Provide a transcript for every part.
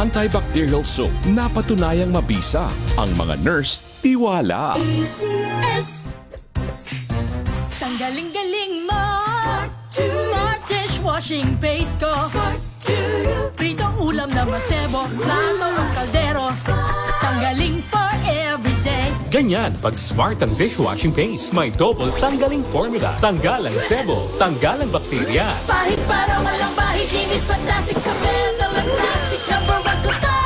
antibacterial soap na patunayang mabisa. Ang mga nurse, tiwala. ACS. Tanggaling-galing mo. Smart dishwashing paste ko. Pritong ulam na masebo. Plato ang kaldero. Tanggaling for everyday. Ganyan pag smart ang dishwashing paste. May double tanggaling formula. Tanggal ang sebo, tanggal ang bakterya. Pahit para walang bahid. Linis fantastic sa metal at plastic. Number 1 ko to.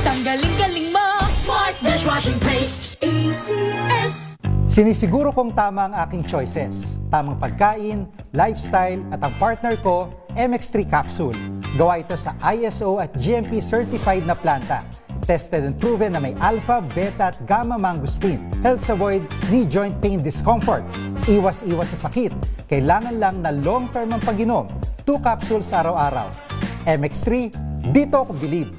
Tanggaling-galing mo. Smart dishwashing paste. ACS. Sinisiguro kong tama ang aking choices. Tamang pagkain, lifestyle at ang partner ko, MX3 Capsule. Gawa ito sa ISO at GMP certified na planta. Tested and proven na may alpha, beta at gamma mangosteen. Helps avoid knee joint pain discomfort. Iwas-iwas sa sakit. Kailangan lang na long-term ang pag-inom. 2 capsules araw-araw. MX3, dito ako believe.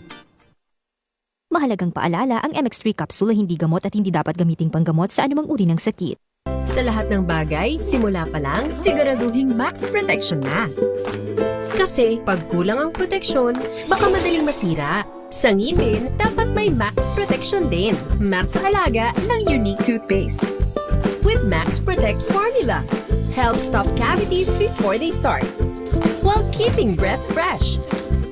Mahalagang paalala, ang MX3 capsule ay hindi gamot at hindi dapat gamiting panggamot sa anumang uri ng sakit. Sa lahat ng bagay, simula pa lang, siguraduhing max protection na. Kasi pag kulang ang proteksyon, baka madaling masira. Sa ngipin, dapat may max protection din. Max sa alaga ng unique toothpaste. With Max Protect formula, help stop cavities before they start, while keeping breath fresh.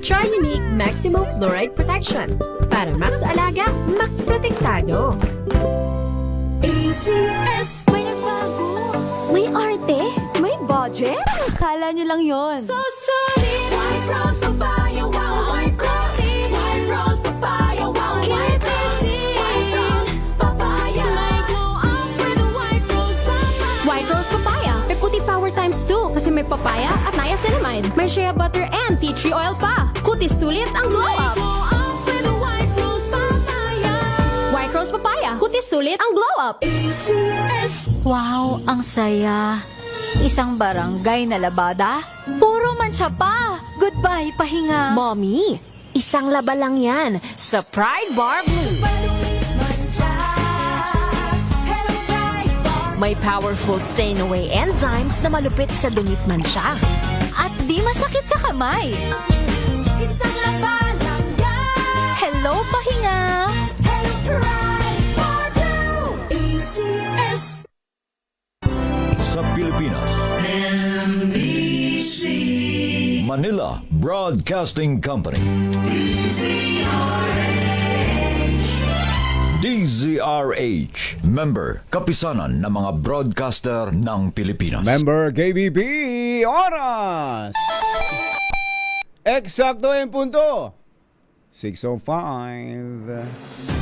Try unique maximum fluoride protection. Para max alaga, max protektado. ACS. May nagbago. May arte. May budget. Akala nyo lang yon. So solid. White Rose Papaya. Wow, White Rose. White Rose Papaya. Wow, White Rose. White Rose Papaya. May glow up with a White Rose Papaya. White Rose Papaya. May puti power times 2 kasi may papaya at niacinamide. May shea butter and tea tree oil pa. Kutis sulit ang glow up. Glow up with a White Rose Papaya. White Rose Papaya. Kutis sulit ang glow up. ACS. Wow, ang saya. Isang barangay na labada, puro mancha pa. Goodbye, pahinga. Mommy, isang laba lang yan sa Pride Bar Blue. May powerful stain-away enzymes na malupit sa dunit mancha. At di masakit sa kamay. Isang laba lang yan. Hello, pahinga. Hello, Pride Bar Blue. ACS. Sa Pilipinas. Manila Broadcasting Company. DZRH. Member, kapisanan ng mga broadcaster ng Pilipinas. Member KBP, oras! Eksakto yung punto. 6:05.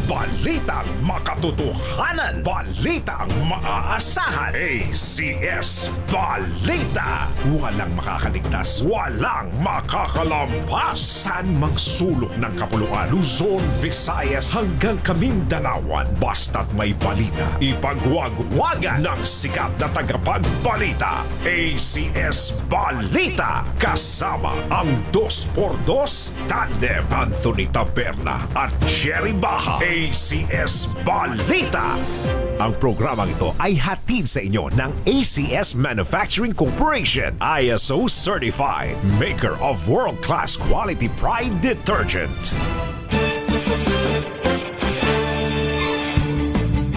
Balitang makatotohanan, balitang maaasahan. ACS Balita. Walang makakaligtas, walang makakalampas. San mang sulok ng kapuluan, Luzon, Visayas hanggang Kamindanawan. Basta't may balita, ipagwagwagan ng sikat na tagapagbalita. ACS Balita. Kasama ang 2x2 tandem Anthony Taberna at Jerry Baha. ACS Balita. Ang programang ito ay hatid sa inyo ng ACS Manufacturing Corporation, ISO Certified, maker of world-class quality Pride detergent.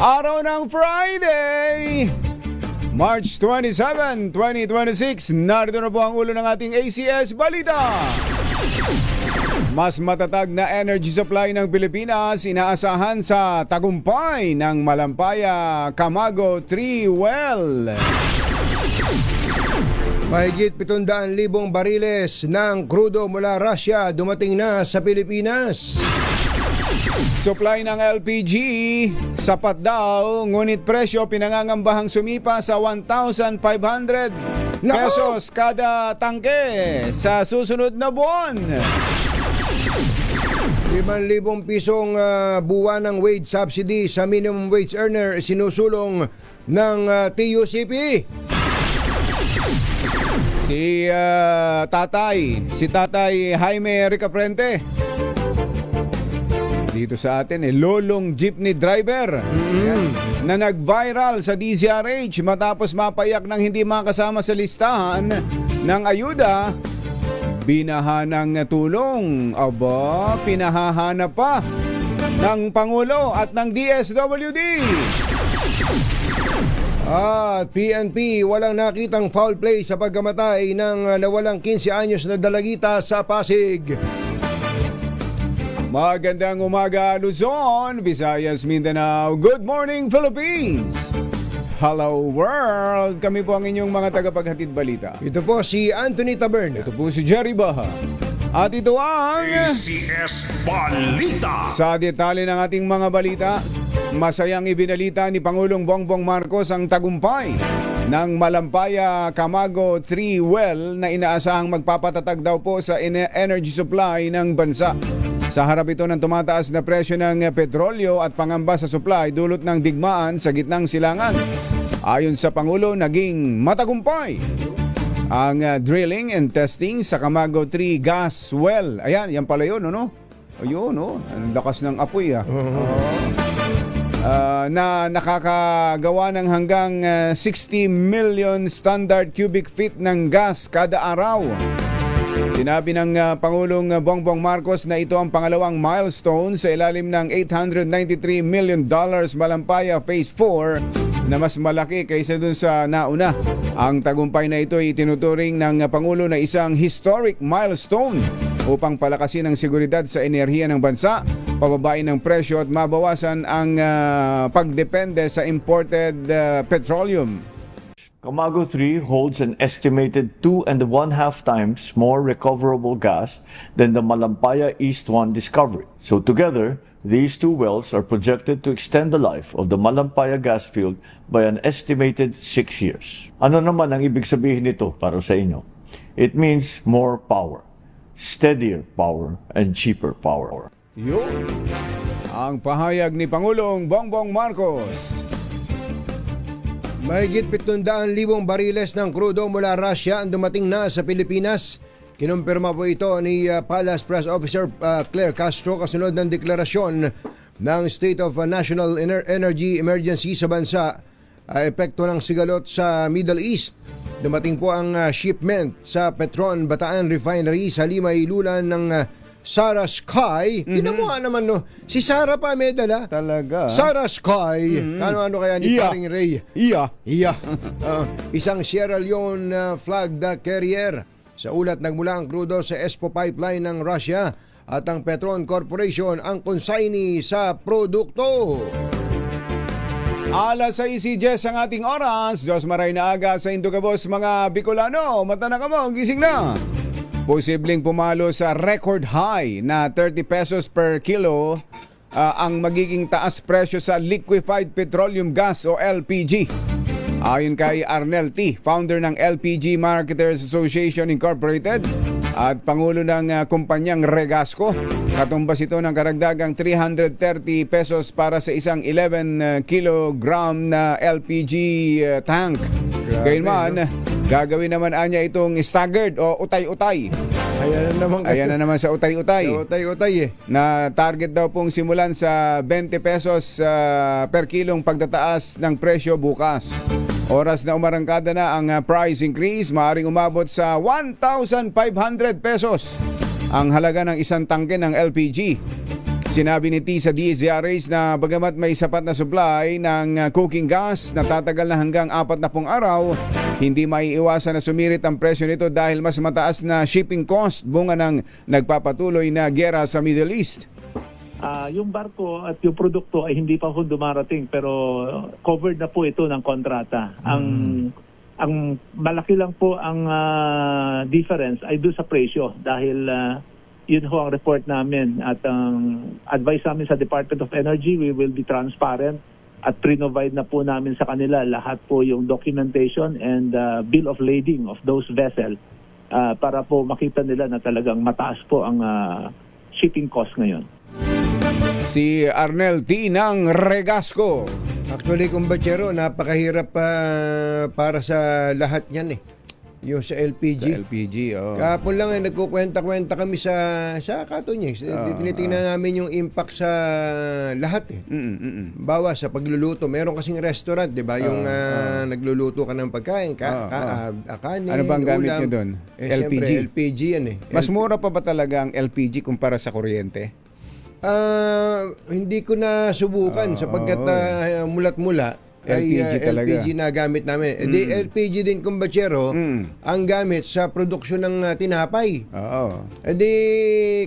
Araw ng Friday, March 27, 2026. Narito na po ang ulo ng ating ACS Balita. Mas matatag na energy supply ng Pilipinas inaasahan sa tagumpay ng Malampaya Camago 3 well. Mahigit 700,000 bariles ng krudo mula Russia dumating na sa Pilipinas. Supply ng LPG, sapat daw, ngunit presyo pinangangambahang sumipa sa 1,500 pesos kada tangke sa susunod na buwan. 5,000 pisong buwan ng wage subsidy sa minimum wage earner sinusulong ng TUCP. Si Tatay Jaime Ricaprente dito sa atin lolong jeepney driver na nag-viral sa DZRH matapos mapayak ng hindi makasama sa listahan ng ayuda binaha ng tulong. Aba, pinahahanap pa ng Pangulo at ng DSWD. At PNP walang nakitang foul play sa pagkamatay ng nawalang 15 anyos na dalagita sa Pasig. Magandang umaga Luzon, Visayas, Mindanao. Good morning Philippines. Hello world. Kami po ang inyong mga tagapaghatid balita. Ito po si Anthony Tabern. Ito po si Jerry Baha. At ito ang ACS Balita. Sa detalye ng ating mga balita, masayang ibinalita ni Pangulong Bongbong Marcos ang tagumpay ng Malampaya Camago 3 well na inaasahang magpapatatag daw po sa energy supply ng bansa. Sa harap ito ng tumataas na presyo ng petrolyo at pangamba sa supply dulot ng digmaan sa gitnang silangan. Ayon sa Pangulo, naging matagumpay ang drilling and testing sa Camago 3 gas well. Ayan, yan pala yun, ano? Ayun, no? Ang lakas ng apoy, na nakakagawa ng hanggang 60 million standard cubic feet ng gas kada araw. Sinabi ng Pangulong Bongbong Marcos na ito ang pangalawang milestone sa ilalim ng $893 million Malampaya Phase 4 na mas malaki kaysa dun sa nauna. Ang tagumpay na ito ay itinuturing ng Pangulo na isang historic milestone upang palakasin ang seguridad sa enerhiya ng bansa, pababain ng presyo at mabawasan ang pagdepende sa imported petroleum. Camago 3 holds an estimated 2.5 times more recoverable gas than the Malampaya East 1 discovery. So together, these two wells are projected to extend the life of the Malampaya gas field by an estimated 6 years. Ano naman ang ibig sabihin nito para sa inyo? It means more power, steadier power, and cheaper power. Yun ang pahayag ni Pangulong Bongbong Marcos. Mahigit 700,000 bariles ng krudo mula Russia ang dumating na sa Pilipinas. Kinumpirma po ito ni Palace Press Officer Claire Castro kasunod ng deklarasyon ng State of National Energy Emergency sa bansa. Epekto ng sigalot sa Middle East. Dumating po ang shipment sa Petron Bataan Refinery sa Limay Lulan ng Sara Sky. Tinamuha naman, no? Si Sara pa may dala. Talaga? Sara Sky. Ano kaya ni Paring Ray? Iya. Isang Sierra Leone flagged carrier. Sa ulat, nagmula ang krudo sa Espo Pipeline ng Russia at ang Petron Corporation ang consignee sa produkto. Alas 6:10 ang ating oras. Diyos maray na aga sa Indugabos mga Bicolano. Mata na ka mo, gising na. Posibleng pumalo sa record high na 30 pesos per kilo ang magiging taas presyo sa liquefied petroleum gas o LPG. Ayon kay Arnel T., founder ng LPG Marketers Association Incorporated at pangulo ng kumpanyang Regasco, katumbas ito ng karagdagang 330 pesos para sa isang 11 kilogram na LPG tank. Gayunman, gagawin naman anya itong staggered o utay-utay. Ayan na naman sa utay-utay. Na target daw pong simulan sa 20 pesos per kilong pagtataas ng presyo bukas. Oras na umarangkada na ang price increase, maaaring umabot sa 1,500 pesos ang halaga ng isang tangke ng LPG. Sinabi ni T sa DZRH na bagamat may sapat na supply ng cooking gas na tatagal na hanggang 40 araw, hindi maiiwasan na sumirit ang presyo nito dahil mas mataas na shipping cost bunga ng nagpapatuloy na giyera sa Middle East. Yung barko at yung produkto ay hindi pa po dumarating pero covered na po ito ng kontrata. Ang malaki lang po ang difference ay doon sa presyo dahil yun ho ang report namin at ang advice namin sa Department of Energy, we will be transparent at pre-provide na po namin sa kanila lahat po yung documentation and bill of lading of those vessels para po makita nila na talagang mataas po ang shipping cost ngayon. Si Arnel T. ng Regasco. Actually, kumbachero, napakahirap para sa lahat yan Yung sa LPG. Sa LPG, oh. Kahapon lang nagkukwenta-kwenta kami sa Katonyx. Tinitingnan namin yung impact sa lahat eh. Bawa sa pagluluto. Meron kasing restaurant, di ba? Yung nagluluto ka ng pagkain, kanin, ano bang gamit ulam. nyo doon? LPG? Siyempre, LPG yan eh. Mas mura pa ba talaga ang LPG kumpara sa kuryente? Hindi ko na subukan sapagkat mulat-mula LPG talaga. LPG na gamit namin. Di LPG din, kumbachero, ang gamit sa produksyon ng tinapay. Oo. Di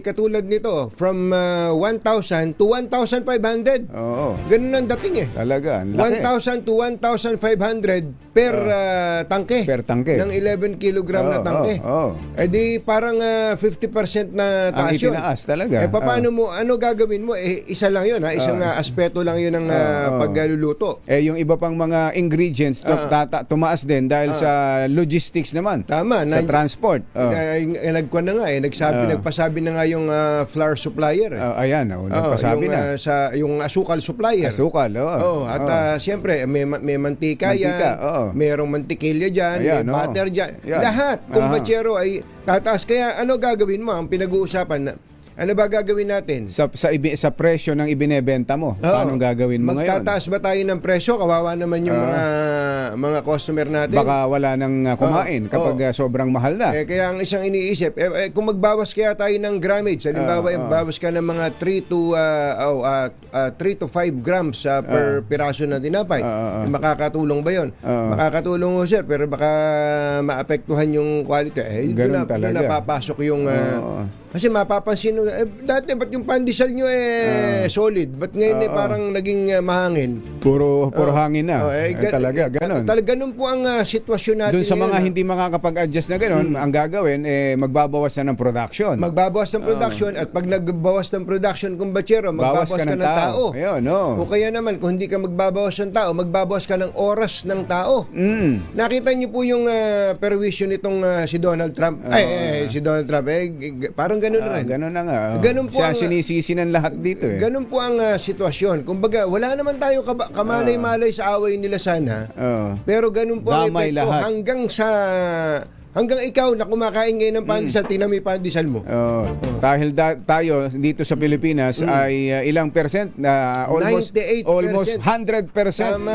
katulad nito, from 1,000 to 1,500. Oo. Ganun ang dating eh. Talaga, ang laki. 1,000 to 1,500 per tangke. Per tangke. Ng 11 kilogram na tangke. Di parang 50% na taas yun. Ang itinaas talaga. Paano mo, ano gagawin mo? Isa lang yun, isang aspeto lang yun ng pagluluto. Yung iba pang mga ingredients tumaas din dahil sa logistics naman. Tama. Sa transport. Nagkuhan na nga nagpasabi na nga yung flour supplier. Ayan, nagpasabi na. Yung asukal supplier. Asukal, At siyempre, may mantika yan, mayroong mantikilya dyan, may butter dyan. Lahat, kumbachero ay tataas. Kaya ano gagawin mo? Ang pinag-uusapan ano ba gagawin natin? Sa presyo ng ibinebenta mo. Paano gagawin mo ngayon? Magtataas ba tayo ng presyo? Kawawa naman yung mga customer natin. Baka wala nang kumain kapag sobrang mahal na. Kaya ang isang iniisip, kung magbawas kaya tayo ng grammage, halimbawa, bawas ka ng mga 3 to 5 grams per piraso na tinapay, makakatulong ba yun? Makakatulong ho, sir, pero baka maapektuhan yung quality. Ganun talaga. Napapasok yung... Kasi mapapansin nyo, dati ba't yung pandesal nyo solid? Ba't ngayon parang naging mahangin? Puro hangin na. Talaga, ganun. Ganun po ang sitwasyon natin. Doon sa mga hindi makakapag-adjust na ganun, ang gagawin, magbabawas na ng production. Magbabawas ng production at pag nagbawas ng production, kumbachero, magbabawas ka ng tao. Ayun, O kaya naman, kung hindi ka magbabawas ng tao, magbabawas ka ng oras ng tao. Nakita niyo po yung perwisyo nitong si Donald Trump. Si Donald Trump, parang ganun rin. Ganun na nga. Ganun po siya sinisisi ng lahat dito eh. Ganun po ang sitwasyon. Kumbaga, wala naman tayo kamalay-malay sa away nila sana. Pero ganun po ang epekto hanggang ikaw na kumakain ngayon ng pandesal, tingnan mo yung pandesal mo. Dahil tayo dito sa Pilipinas ay ilang percent na almost 100%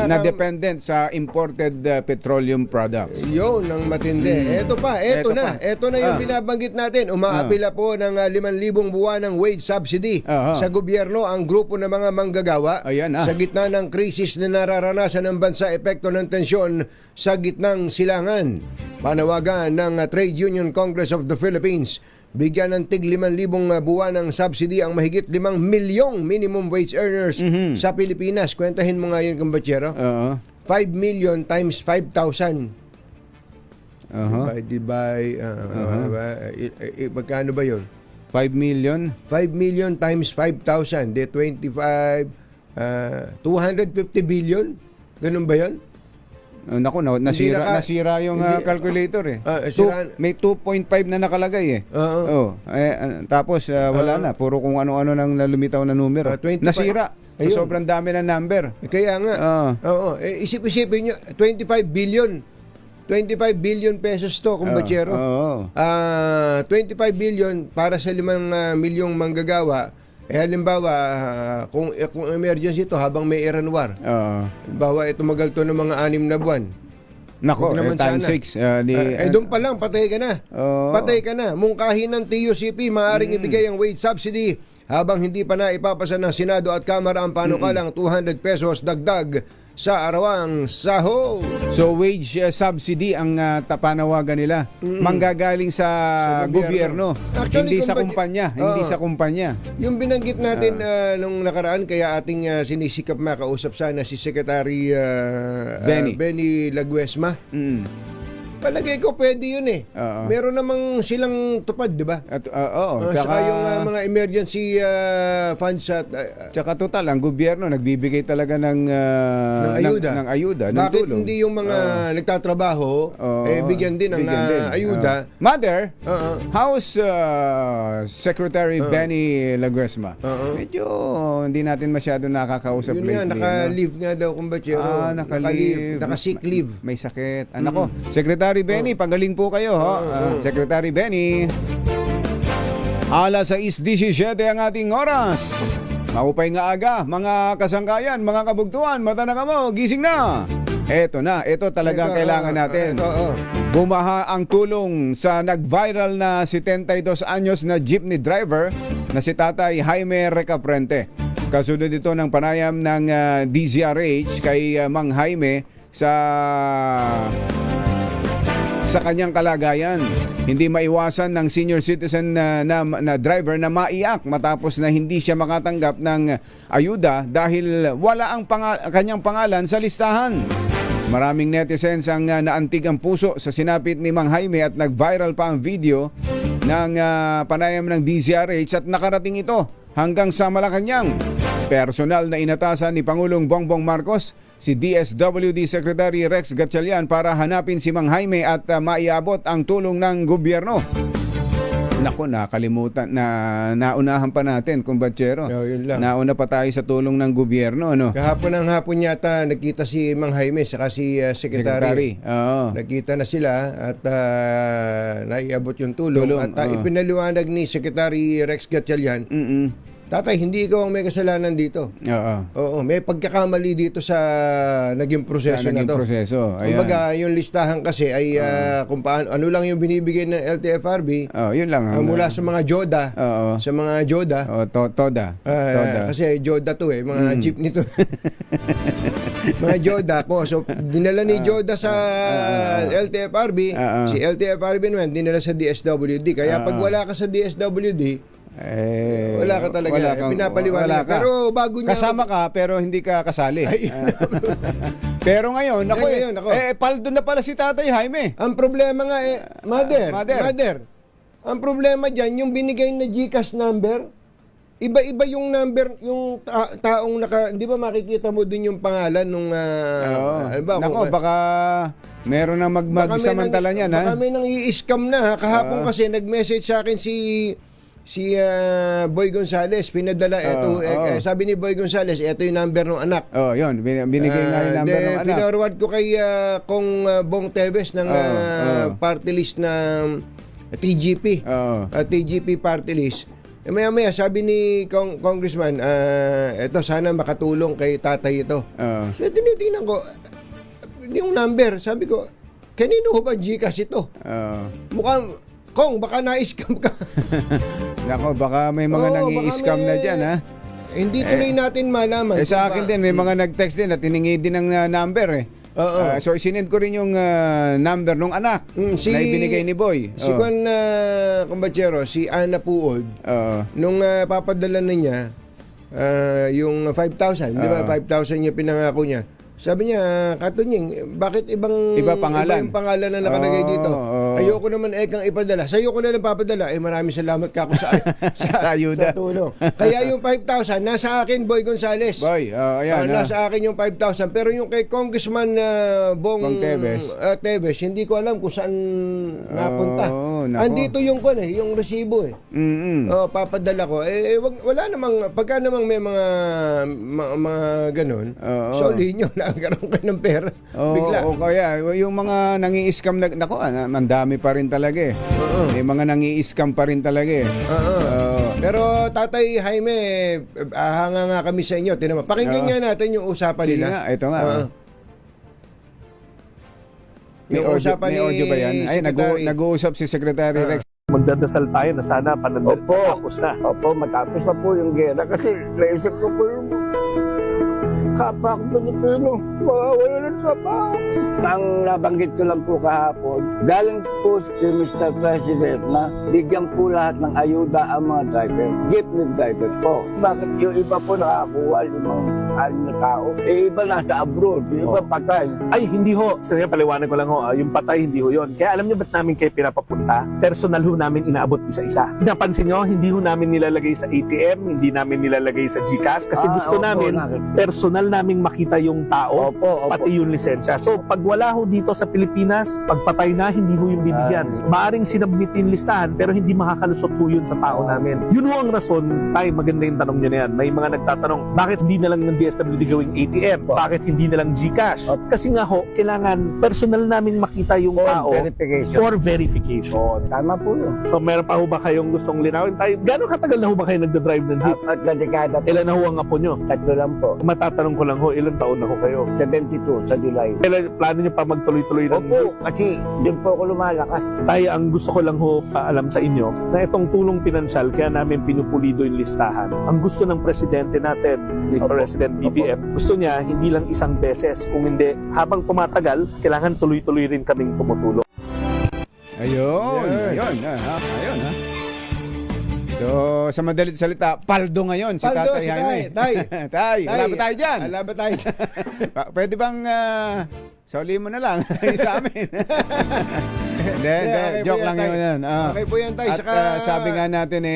na dependent sa imported petroleum products. Yun ang matindi. Ito na yung binabanggit natin. Umaapila po ng 5,000 buwan ng wage subsidy sa gobyerno ang grupo ng mga manggagawa sa gitna ng krisis na nararanasan ng bansa epekto ng tensyon sa gitnang silangan. Panawagan ng Trade Union Congress of the Philippines, bigyan ng tig 5,000 buwan ng subsidy ang mahigit 5 milyong minimum wage earners sa Pilipinas. Kwentahin mo nga yun, kumbachero. 5 million times 5,000. Divided by magkano ba yun? 5 million? 5 million times 5,000. 250 billion? Ganun ba yun? Naku, nasira yung calculator eh. May 2.5 na nakalagay eh. Tapos wala na. Puro kung ano-ano nang lumitaw na numero. Nasira. Sobrang dami ng number. Kaya nga. Isip-isipin nyo, 25 billion pesos to, kumbachero. 25 billion para sa 5 milyong manggagawa. Halimbawa, kung emergency ito habang may Iran war. Halimbawa, tumagal to ng mga 6 na buwan. Nako, times 6. Doon pa lang, patay ka na. Patay ka na. Mungkahin ng TUCP, maaaring ibigay ang wage subsidy habang hindi pa na ipapasa ng Senado at Kamara ang panukalang 200 pesos dagdag sa arawang sahod. So wage subsidy ang panawagan nila. Manggagaling sa gobyerno. Actually, hindi sa kumpanya. Yung binanggit natin nung nakaraan, kaya ating sinisikap makausap sana si Secretary Benny Laguesma. Palagay ko pwede yun eh. Meron namang silang tupad, di ba? Saka yung mga emergency funds at... Tsaka total, ang gobyerno nagbibigay talaga ng ayuda. Bakit ng tulong. hindi yung mga nagtatrabaho bigyan din ng ayuda? Mother, how's Secretary Benny Laguesma? Medyo hindi natin masyado nakakausap lately. Yun nga, naka-leave nga daw kung ba't yun. Naka-leave. Naka-sick leave. May sakit. Anak ko, Secretary Secretary Benny, pagaling po kayo. Secretary Benny. 6:17 ang ating oras. Maupay nga aga, mga kasangkayan, mga kabugtuan, mata na kamo, gising na. Eto na, ito talagang kailangan natin. Bumaha ang tulong sa nag-viral na 72 anyos na jeepney driver na si Tatay Jaime Recaprente. Kasunod ito ng panayam ng DZRH kay Mang Jaime sa kanyang kalagayan. Hindi maiwasan ng senior citizen na driver na maiyak matapos na hindi siya makatanggap ng ayuda dahil wala ang kanyang pangalan sa listahan. Maraming netizens ang naantig ang puso sa sinapit ni Mang Jaime at nag-viral pa ang video ng panayam ng DZRH at nakarating ito hanggang sa Malacanang. Personal na inatasan ni Pangulong Bongbong Marcos si DSWD Secretary Rex Gatchalian para hanapin si Mang Jaime at maiabot ang tulong ng gobyerno. Nako, nakalimutan na naunahan pa natin, kumbatsero. Yun lang. Nauna pa tayo sa tulong ng gobyerno, ano? Kahapon ng hapon yata nagkita si Mang Jaime saka si Secretary. Oo. Nagkita na sila at naiabot yung tulong. At ipinaliwanag ni Secretary Rex Gatchalian, Tatay, hindi ikaw ang may kasalanan dito. Oo, may pagkakamali dito sa naging proseso na to. Kumbaga, yung listahan kasi ay kung paano, ano lang yung binibigay ng LTFRB. Yun lang. Mula sa mga Joda. Sa mga Joda. Toda. Kasi Joda to mga jeep nito. Mga Joda ko. So, dinala ni Joda sa LTFRB. Si LTFRB naman, dinala sa DSWD. Kaya pag wala ka sa DSWD, wala ka talaga. Pinapaliwanag. Pero bago niya... Kasama ka pero hindi ka kasali. Pero ngayon, paldo na pala si Tatay Jaime. Ang problema nga Mother. Ang problema dyan, yung binigay na GCash number, iba-iba yung number, yung taong hindi ba makikita mo din yung pangalan nung... baka meron na magsamantala niyan. Baka may nang i-scam na. Kahapon kasi nag-message sa akin si Boy Gonzales, pinadala sabi ni Boy Gonzales, ito yung number ng anak. Yun, binigay nga yung number ng anak. Pinorward ko kay Kong Bong Teves ng party list na TGP. TGP party list. Maya-maya, sabi ni Congressman, eto sana makatulong kay tatay ito. So, tinitingnan ko, yung number, sabi ko, kanino ba GCash ito? Mukhang, Kong, baka na-scam ka. Nako, baka may mga nangi-scam na dyan, ha? Hindi tuloy natin malaman. Sa akin din, may mga nag-text din at hiningi din ng number, so, sinend ko rin yung number ng anak na ibinigay ni Boy. Si Juan Kumbatsero, si Ana Puod, nung papadala na niya, yung 5,000, di ba? 5,000 niya pinangako niya. Sabi niya, Katunying, bakit iba pangalan? Iba yung pangalan na nakalagay dito? Ayoko naman kang ipadala. Sa'yo ko na lang papadala. Maraming salamat ka ako sa ayuda. Sa tulong. Kaya yung 5,000, nasa akin, Boy Gonzales. Ayan. Nasa akin yung 5,000. Pero yung kay Congressman Bong Teves, hindi ko alam kung saan napunta. Andito yung yung resibo papadala ko. Wala namang, pagka namang may mga ganun, soli nyo na karoon kayo ng pera. Bigla. Kaya yung mga nangi-scam ang dami pa rin talaga May mga nangi-scam pa rin talaga Pero Tatay Jaime, hanga nga kami sa inyo. Pakinggan nga natin yung usapan nila. Sige nga, ito nga. May audio ba yan? Ay, nag-uusap si Secretary Rex. Magdadasal tayo na sana matapos na. Opo, matapos na po yung gera kasi naisip ko po yung kapwa ko Pilipino, mawawala ng trabaho. Ang nabanggit ko lang po kahapon, galing po si Mr. President na bigyan po lahat ng ayuda ang mga driver, jeepney driver po. Bakit yung iba po nakakuha, yung mga alim na tao, iba nasa abroad, yung iba patay. Ay, hindi ho. Sige, paliwanag ko lang ho, yung patay, hindi ho yun. Kaya alam niyo ba't namin kayo pinapapunta? Personal ho namin inaabot isa-isa. Napansin niyo, hindi ho namin nilalagay sa ATM, hindi namin nilalagay sa GCash, kasi gusto namin personal personal naming makita yung tao, Opo. pati yung lisensya. So, pag wala ho dito sa Pilipinas, pagpatay na, hindi ho yung bibigyan. Maaring sinabmitin listahan, pero hindi makakalusot ho yun sa tao namin. Yun ho ang rason, tay, maganda yung tanong nyo na yan. May mga nagtatanong, bakit hindi na lang ng DSWD gawing ATM? Bakit hindi na lang GCash? Kasi nga ho, kailangan personal namin makita yung tao for verification. Tama po yun. So, meron pa ho ba kayong gustong linawin tayo? Gano'ng katagal na ho ba kayo nagdadrive ng jeep? At na dekada po. Ilan na ho ang apo nyo? 3 lang po. Matatanong ko lang ho, ilang taon na ho kayo? 72 sa July. Kailan plano nyo pa magtuloy-tuloy ng... Opo, kasi doon po ako lumalakas. Tayo, ang gusto ko lang ho paalam sa inyo na itong tulong pinansyal, kaya namin pinupulido yung listahan. Ang gusto ng presidente natin, ni President BBM, gusto niya hindi lang isang beses. Kung hindi, habang tumatagal, kailangan tuloy-tuloy rin kaming tumutulong. Ayun. Ayun, ha. So, sa madalit salita, paldo ngayon si Paldo, Tatay si Jaime. Tay. Wala ba tayo dyan? Wala ba tayo? Pwede bang sauli mo na lang sa amin? Hindi, joke lang yun. Okay po yan, Tay. At sabi nga natin,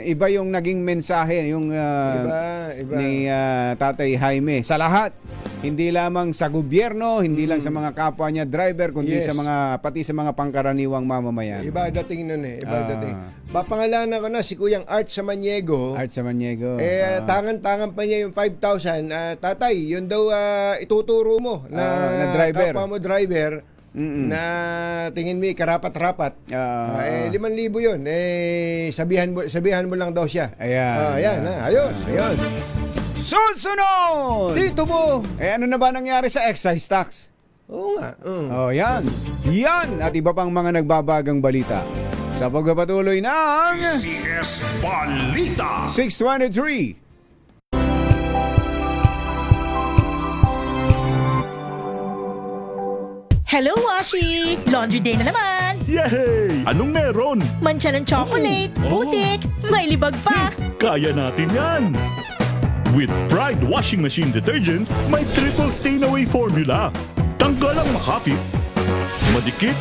iba yung naging mensahe yung Iba. ni Tatay Jaime. Sa lahat, hindi lamang sa gobyerno, hindi lang sa mga kapwa niya driver, kundi Yes. pati sa mga pangkaraniwang mamamayan. Iba dating nun eh. Iba dating. Papangalanan ko na si Kuyang Art Samaniego. Art Samaniego. Tangan-tangan pa niya yung 5,000. Tatay, yun daw ituturo mo na driver. kapwa mo driver na tingin mo karapat-rapat. 5,000 yun. Sabihan mo lang daw siya. Ayan. Ayos. Susunod! Dito mo! Ano na ba nangyari sa excise tax? Oo nga. Yan. Yan at iba pang mga nagbabagang balita. Sa pagpapatuloy ng CS Balita 623. Hello, Washi! Laundry day na naman! Yay! Anong meron? Mancha ng chocolate, putik, may libag pa! Kaya natin yan! With Pride Washing Machine Detergent, may triple stain-away formula. Tanggalang makapit, madikit,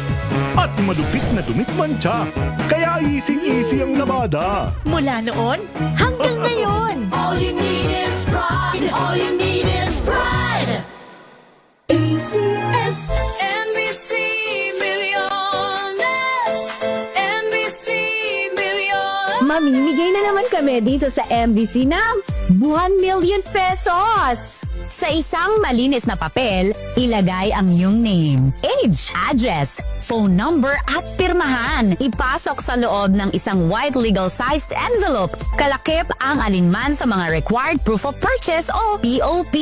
at malupit na dumit mancha. Kaya easy-easy ang labada. Mula noon hanggang ngayon! All you need is pride. All you need is pride. ACS NBC Milliones. NBC Milliones. Mamimigay na naman kami dito sa MBC ng 1 million pesos! Sa isang malinis na papel, ilagay ang iyong name, age, address, phone number at pirmahan. Ipasok sa loob ng isang white legal-sized envelope. Kalakip ang alinman sa mga required proof of purchase o POP.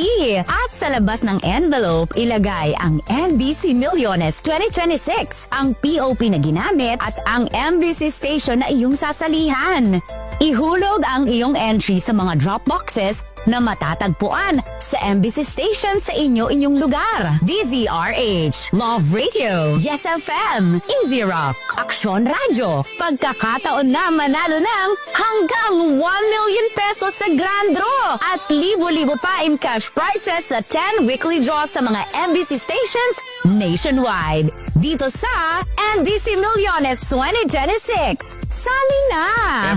At sa labas ng envelope, ilagay ang MBC Milliones 2026, ang POP na ginamit at ang MBC station na iyong sasalihan. Ihulog ang iyong entry sa mga drop boxes na matatagpuan sa MBC station sa inyong lugar. DZRH, Love Radio, Yes FM, Easy Rock, Aksyon Radio. Pagkakataon na manalo ng hanggang 1 million pesos sa Grand Draw at libo-libo pa in cash prizes sa 10 weekly draws sa mga MBC stations nationwide. Dito sa MBC Milliones 2026. Sali na!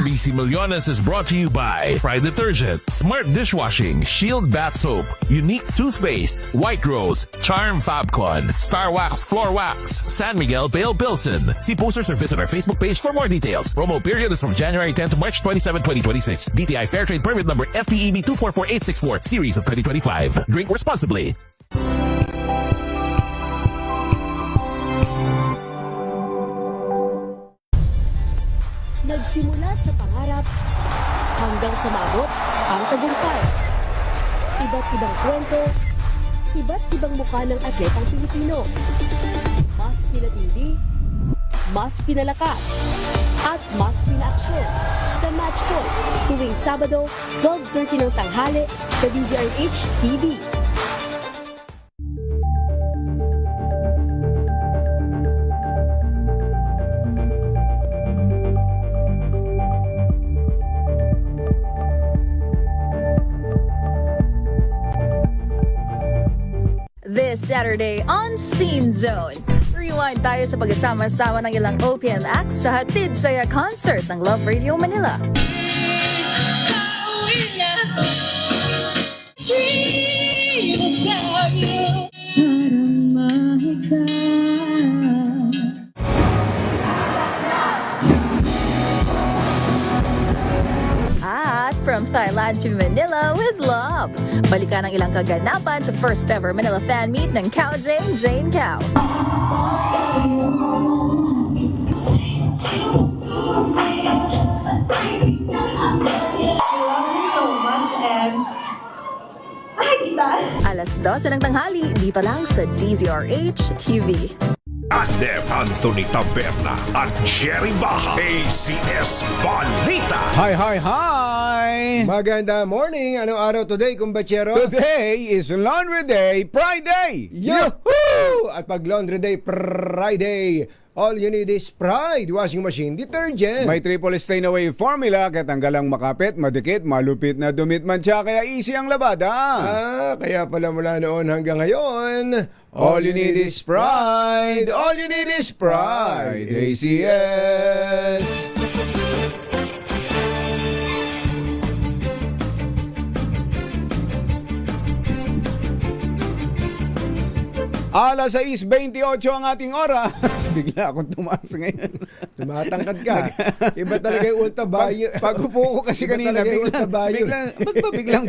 MBC Milliones is brought to you by Pride Detergent, Smart Dishwashing, Shield Bath Soap, Unique Toothpaste, White Rose, Charm Fabcon, Star Wax Floor Wax, San Miguel Pale Pilsen. See posters or visit our Facebook page for more details. Promo period is from January 10 to March 27, 2026. DTI Fairtrade Permit number FTEB 244864, series of 2025. Drink responsibly. Nagsimula sa pangarap hanggang sa maabot ang tagumpay. Iba't ibang kwento, iba't ibang mukha ng atletang Pilipino. Mas pinatindi, mas pinalakas, at mas pinaaksyon sa Match Point tuwing Sabado, 12:30 ng tanghali sa DZRH TV. This Saturday on Scene Zone. Rewind tayo sa pagkasama-sama ng ilang OPM acts sa Hatid Saya Concert ng Love Radio Manila. Dream from Thailand to Manila with love. Balikan ang ilang kaganapan sa first ever Manila fan meet ng Cow Jane Cow. Alas 12 ng tanghali, dito lang sa DZRH TV. Adep Anthony Taberna at Jerry Baja, ACS Balita. Hi! Maganda morning! Anong araw today, kumbachero? Today is Laundry Day Friday! Yahoo! At pag Laundry Day Friday, all you need is Pride Washing Machine Detergent. May triple stain away formula kaya tanggalang makapit, madikit, malupit na dumit man siya kaya easy ang labada. Kaya pala mula noon hanggang ngayon, all you need is Pride. All you need is Pride. ACS. Alas 6:28 ang ating oras. Bigla akong tumaas ngayon. Tumatangkad ka. Iba talaga yung ultra bayo. Pag-upo ko kasi kanina, biglang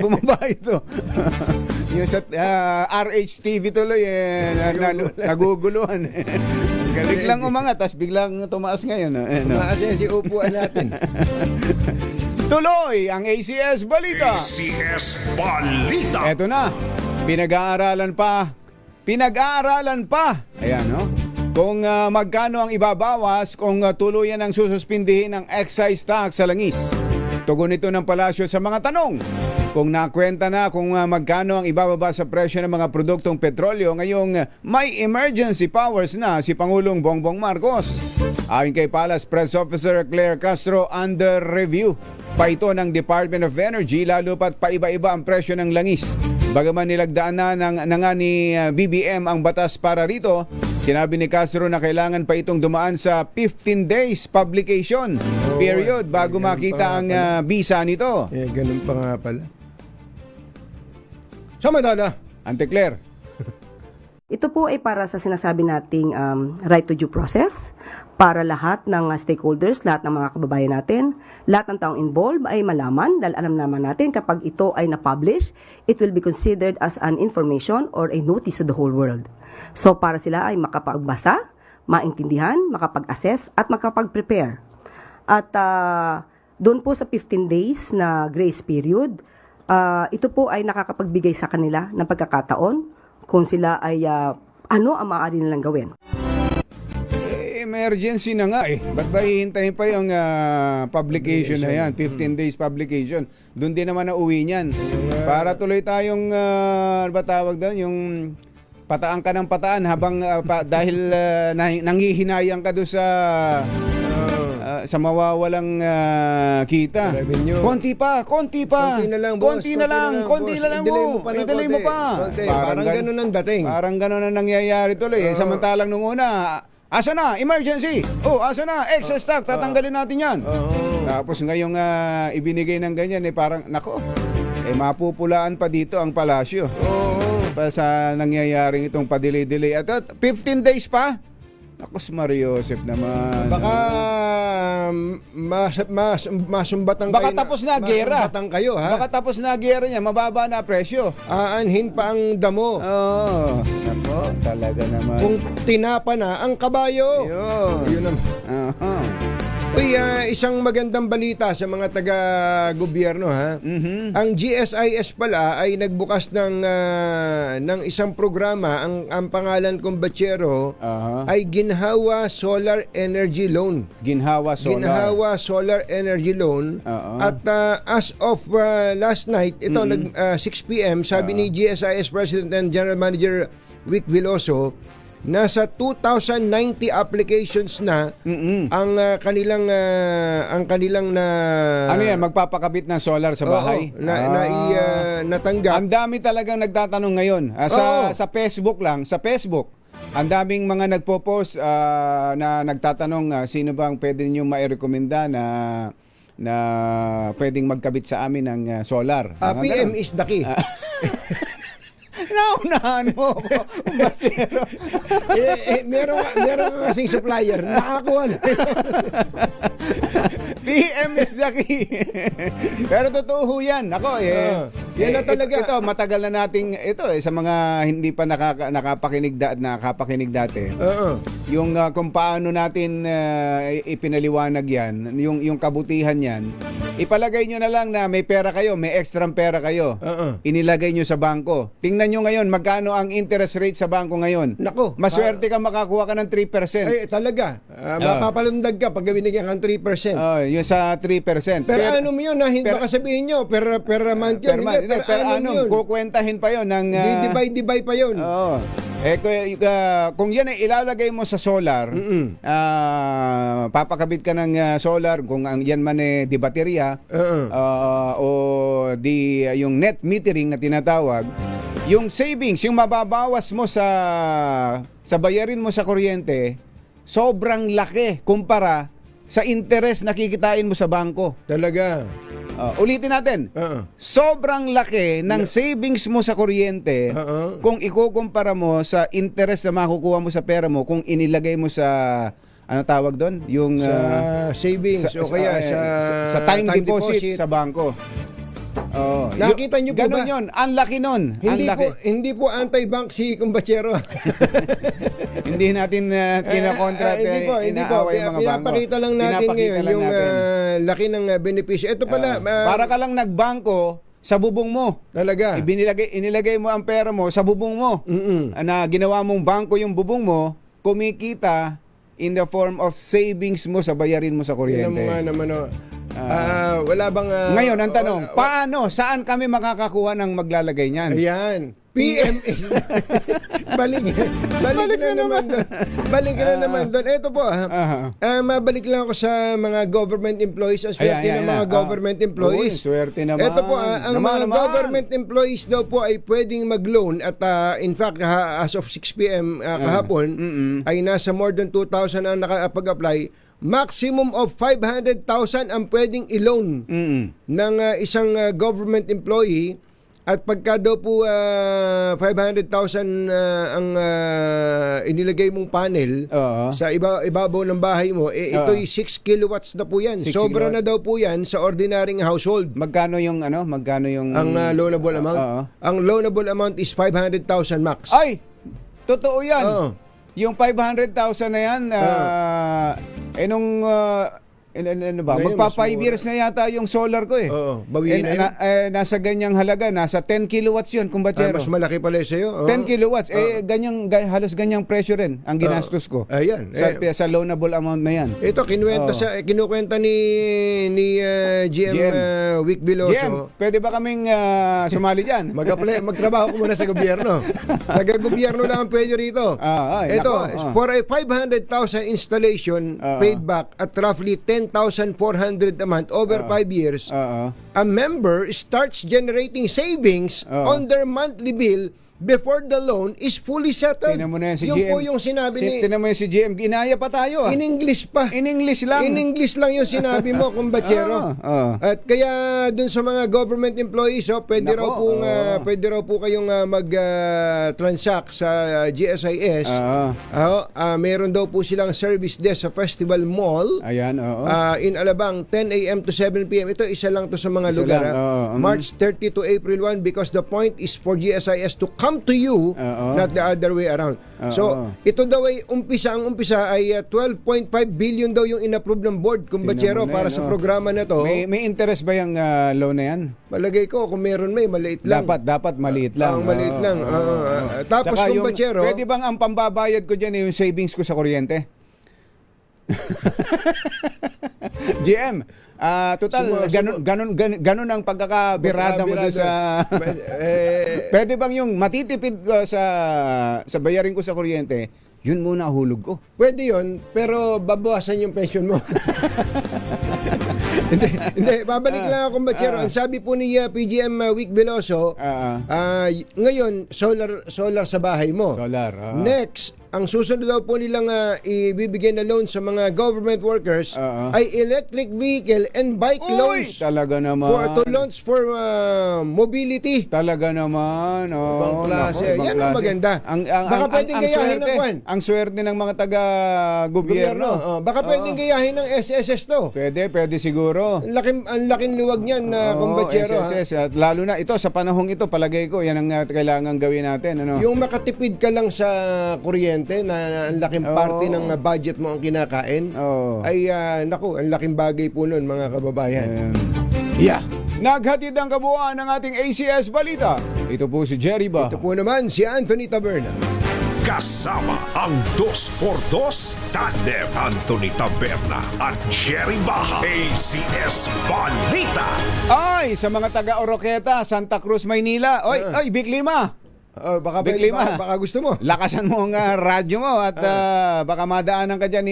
bumaba ito. Yung sa RH-TV tuloy, naguguluhan. Biglang umangat, tapos biglang tumaas ngayon. Tumaas yan si upuan natin. Tuloy ang ACS Balita. ACS Balita. Eto na, pinag-aaralan pa. Ayan, no? Kung magkano ang ibabawas kung tuluyan ang sususpindihin ng excise tax sa langis. Tugon ito ng palasyo sa mga tanong. Kung nakwenta na kung magkano ang ibababa sa presyo ng mga produktong petrolyo ngayong may emergency powers na si Pangulong Bongbong Marcos. Ayon kay Palace Press Officer Claire Castro, under review pa ito ng Department of Energy lalo pat paiba-iba ang presyo ng langis. Bagaman nilagdaan na nga ni BBM ang batas para rito, sinabi ni Castro na kailangan pa itong dumaan sa 15 days publication period bago makita ang bisa nito. Ganun pa nga pala. Samantala, Ante Claire. Ito po ay para sa sinasabi nating right to due process para lahat ng stakeholders, lahat ng mga kababayan natin, lahat ng taong involved ay malaman dahil alam naman natin kapag ito ay na-publish, it will be considered as an information or a notice to the whole world. So para sila ay makapagbasa, maintindihan, makapag-assess at makapag-prepare. At doon po sa 15 days na grace period, ito po ay nakakapagbigay sa kanila ng pagkakataon kung sila ay ano ang maaari nilang gawin. Emergency na nga eh. Ba't ba hihintayin pa yung publication na yan? 15 days publication. Doon din naman na uwi niyan. Para tuloy tayong, ano ba tawag doon? Yung pataan ka ng pataan habang dahil nanghihinayang ka doon sa mawawalang kita. Revenue. Konti na lang. Idalay mo pa. Parang ganun ang dating. Parang ganun ang nangyayari tuloy. Samantalang nung una, asa na? Emergency! Asa na? Excess stock, tatanggalin natin yan. Tapos ngayong ibinigay ng ganyan, parang, nako, mapupulaan pa dito ang palasyo. Pa sa nangyayaring itong padelay-delay. At 15 days pa? Nakos Mario Joseph naman. Baka masumbatan kayo. Baka tapos na gera. Masumbatan kayo, ha? Baka tapos na gera niya, mababa na presyo. Aanhin pa ang damo. Nako, talaga naman. Kung tinapa na ang kabayo. Yun naman. Uy, isang magandang balita sa mga taga-gobyerno, ha? Ang GSIS pala ay nagbukas ng isang programa. Ang pangalan kong Bachero ay Ginhawa Solar Energy Loan. Ginhawa Solar Energy Loan. At as of last night, ito 6 p.m., sabi ni GSIS President and General Manager Vic Veloso, nasa 2,090 applications na ang kanilang na ano yan, magpapakabit ng solar sa bahay? Natanggap. Ang dami talagang nagtatanong ngayon. Sa Facebook lang, ang daming mga nagpo-post na nagtatanong sino bang pwede niyo ma-recommenda na pwedeng magkabit sa amin ng solar. PM is the key. Naunahan mo ako. Kumbachero. meron ka kasing supplier. Nakakuha na. PM is the key. Pero totoo ho yan. Ako yan na talaga. Ito, matagal na nating, sa mga hindi pa nakapakinig dati. Yung kung paano natin ipinaliwanag yan, yung kabutihan yan, ipalagay nyo na lang na may pera kayo, may extra pera kayo. Inilagay nyo sa bangko. Tingnan nyo ngayon, magkano ang interest rate sa bangko ngayon. Nako. Maswerte ka makakuha ka ng 3%. Ay, talaga. Mapapalundag ka pag binigyan kang 3%. Yung sa 3%. Pero ano mo yun, baka sabihin nyo, per month yun. Kukwentahin pa yun ng... divide pa yun. Oo. Kung yan ay ilalagay mo sa solar, papakabit ka ng solar, kung yan man di baterya, o yung net metering na tinatawag, yung savings, yung mababawas mo sa bayarin mo sa kuryente, sobrang laki kumpara sa interest na kikitain mo sa bangko. Talaga. Ulitin natin. Sobrang laki ng savings mo sa kuryente kung ikukumpara mo sa interest na makukuha mo sa pera mo kung inilagay mo sa ano tawag doon? Yung sa savings o kaya sa time deposit sa bangko. Nakita niyo po ganun ba? Yun, ang laki nun. Hindi po anti-bank si Kumbachero. Hindi natin kinakontra inaaway yung mga bangko. Pinapakita lang natin ngayon yung laki ng benepisyo. Ito pala. Para ka lang nagbangko sa bubong mo. Talaga. Inilagay mo ang pera mo sa bubong mo. Na ginawa mong bangko yung bubong mo, kumikita in the form of savings mo sa bayarin mo sa kuryente. Yan mo nga naman wala bang... Ngayon, ang tanong, paano? Saan kami makakakuha ng maglalagay niyan? Ayan. PMS. Balik na naman doon. Balik na naman doon. Ito po, mabalik lang ako sa mga government employees. Ang swerte ng mga government employees. Swerte naman. Ito po, ang mga government employees daw po ay pwedeng mag-loan at in fact, as of 6 p.m. Kahapon, ay nasa more than 2,000 ang nakapag-apply. Maximum of 500,000 ang pwedeng i-loan ng isang government employee. At pagka daw po 500,000 ang inilagay mong panel sa ibabaw ng bahay mo, ito'y 6 kilowatts na po yan. Sobra na daw po yan sa ordinaryong household. Magkano yung ang loanable amount? Ang loanable amount is 500,000 max. Ay! Totoo yan. Yung 500,000 na yan, magpa 5 years na yata yung solar ko eh. Bawiin na yun. Nasa ganyang halaga, nasa 10 kilowatts yun, Kumbachero. Mas malaki pala sa'yo. 10 kilowatts, halos ganyang presyo rin ang ginastos ko. Ayan. Sa loanable amount na yan. Ito, kinukwenta ni GM Wick Veloso. GM, pwede ba kaming sumali dyan? Magtrabaho ko muna sa gobyerno. Taga-gobyerno lang ang pwede rito. Ito, for a 500,000 installation paid back at roughly 10,400 a month over 5 years, a member starts generating savings on their monthly bill before the loan is fully settled. Tinan mo na yan si yung GM. po yung sinabi ni... Tinan mo yan si GM. Ginaya pa tayo. In English pa. In English lang. In English lang yung sinabi mo, Kumbachero. At kaya dun sa mga government employees, pwede raw po kayong mag-transact sa GSIS. Meron daw po silang service desk sa Festival Mall. Ayan, in Alabang, 10 a.m. to 7 p.m. Ito, isa lang to sa mga lugar. March 30 to April 1 because the point is for GSIS to come to you, not the other way around. So, ito daw ay ang umpisa ay 12.5 billion daw yung inapprove ng board, Kumbachero, para sa programa na to. May interest ba yung loan na yan? Palagay ko, kung meron maliit lang. Dapat maliit lang. Maliit lang. Tapos, Kumbachero, pwede bang ang pambabayad ko dyan yung savings ko sa kuryente? GM, total, ganun ang pagkakabirada mo doon sa... Pwede bang yung matitipid ko sa bayarin ko sa kuryente, yun muna hulog ko? Pwede yun, pero babawasan yung pension mo. Hindi, babalik lang ako, Kumbachero. Ang sabi po ni PGM Wick Veloso, ngayon, solar sa bahay mo. Solar. Next, ang susunod daw po nilang ibibigay na loan sa mga government workers ay electric vehicle and bike loans. Talaga naman. To launch for mobility. Talaga naman. Ibang klase. Ibang Yan ang klase. maganda. Baka pwedeng gayahin ng kwan. Ang swerte ng mga taga-gobyerno. Baka pwedeng gayahin ng SSS to. Pwede siguro. Ang laking luwag niyan na kumbatsero. SSS. At lalo na ito, sa panahong ito, palagay ko, yan ang kailangan gawin natin. Ano? Yung makatipid ka lang sa kuryente na ang laking parte ng budget mo ang kinakain, ay naku, ang laking bagay po nun mga kababayan. Naghatid ang kabuuan ng ating ACS Balita. Ito po si Jerry Ba. Ito po naman si Anthony Taberna. Kasama ang 2x2 tandem Anthony Taberna at Jerry Baha. ACS Balita. Ay, sa mga taga-Oroqueta, Santa Cruz, Maynila. Oy, Big Lima. Baka gusto mo. Lakasan mo ang radyo mo at baka madaanan ka dyan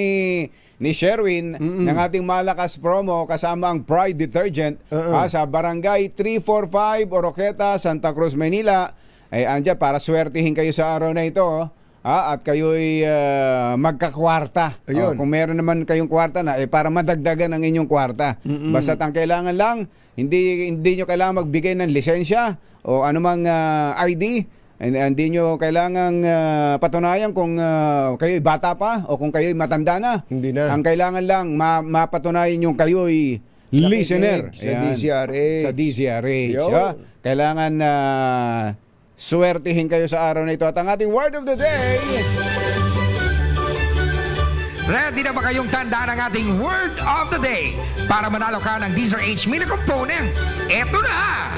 ni Sherwin ng ating malakas promo kasama ang Pride Detergent sa Barangay 345 Oroqueta, Santa Cruz, Manila. Ay andyan para swertihin kayo sa araw na ito. At kayo'y magkakwarta. Kung meron naman kayong kwarta na, para madagdagan ang inyong kwarta. Basta't ang kailangan lang, hindi nyo kailangan magbigay ng lisensya o anumang ID. Hindi nyo kailangang patunayan kung kayo'y bata pa o kung kayo'y matanda na. Hindi na. Ang kailangan lang, mapatunayan yung kayo'y listener. Sa DZRH. Sa DZRH. Kailangan swertihin kayo sa araw na ito. At ang ating word of the day... Ready na ba kayong tandaan ang ating word of the day para manalo ka ng DZRH Mini Component? Eto na!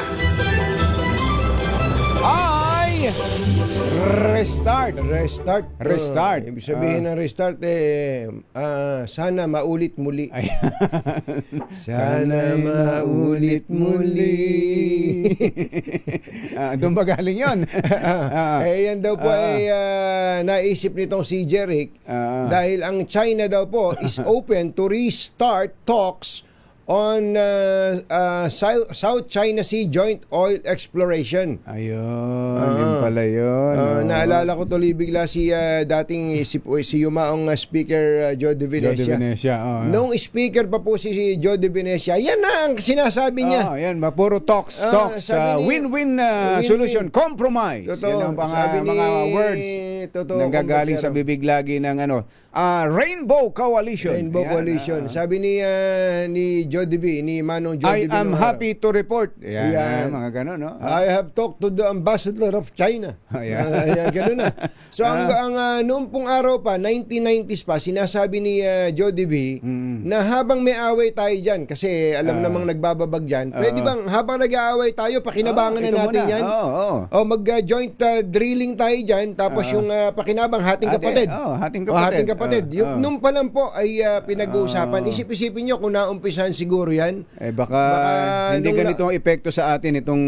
Restart. Ibig sabihin ng restart, sana maulit muli. Sana maulit muli. Doon ba galing yun? Yan daw po ay naisip nitong si Jeric dahil ang China daw po is open to restart talks on South China Sea Joint Oil Exploration. Yun pala yun. Naalala ko tuloy bigla si dating si Yumaong Speaker Joe De Venecia. Nung speaker pa po si Joe De Venecia, yan na ang sinasabi niya. Yan, puro talks. Win-win solution, compromise. Yan ang mga words nanggagaling sa bibig lagi ng Rainbow Coalition. Sabi ni Joe De V, ni Manong Joe De V. I am happy to report. Yan. Mga ganun, no? I have talked to the ambassador of China. Ayan, ganun na. So, noong pong araw pa, 1990s pa, sinasabi ni Joe De V na habang may away tayo dyan, kasi alam namang nagbababag dyan, pwede bang habang nag-aaway tayo, pakinabangan na natin yan? Mag-joint drilling tayo dyan, tapos yung pakinabang, hating kapatid. Hating kapatid. Nung pa lang po ay pinag-uusapan. Isip-isipin nyo kung naumpisan siguro yan. Baka hindi ganito ang epekto sa atin itong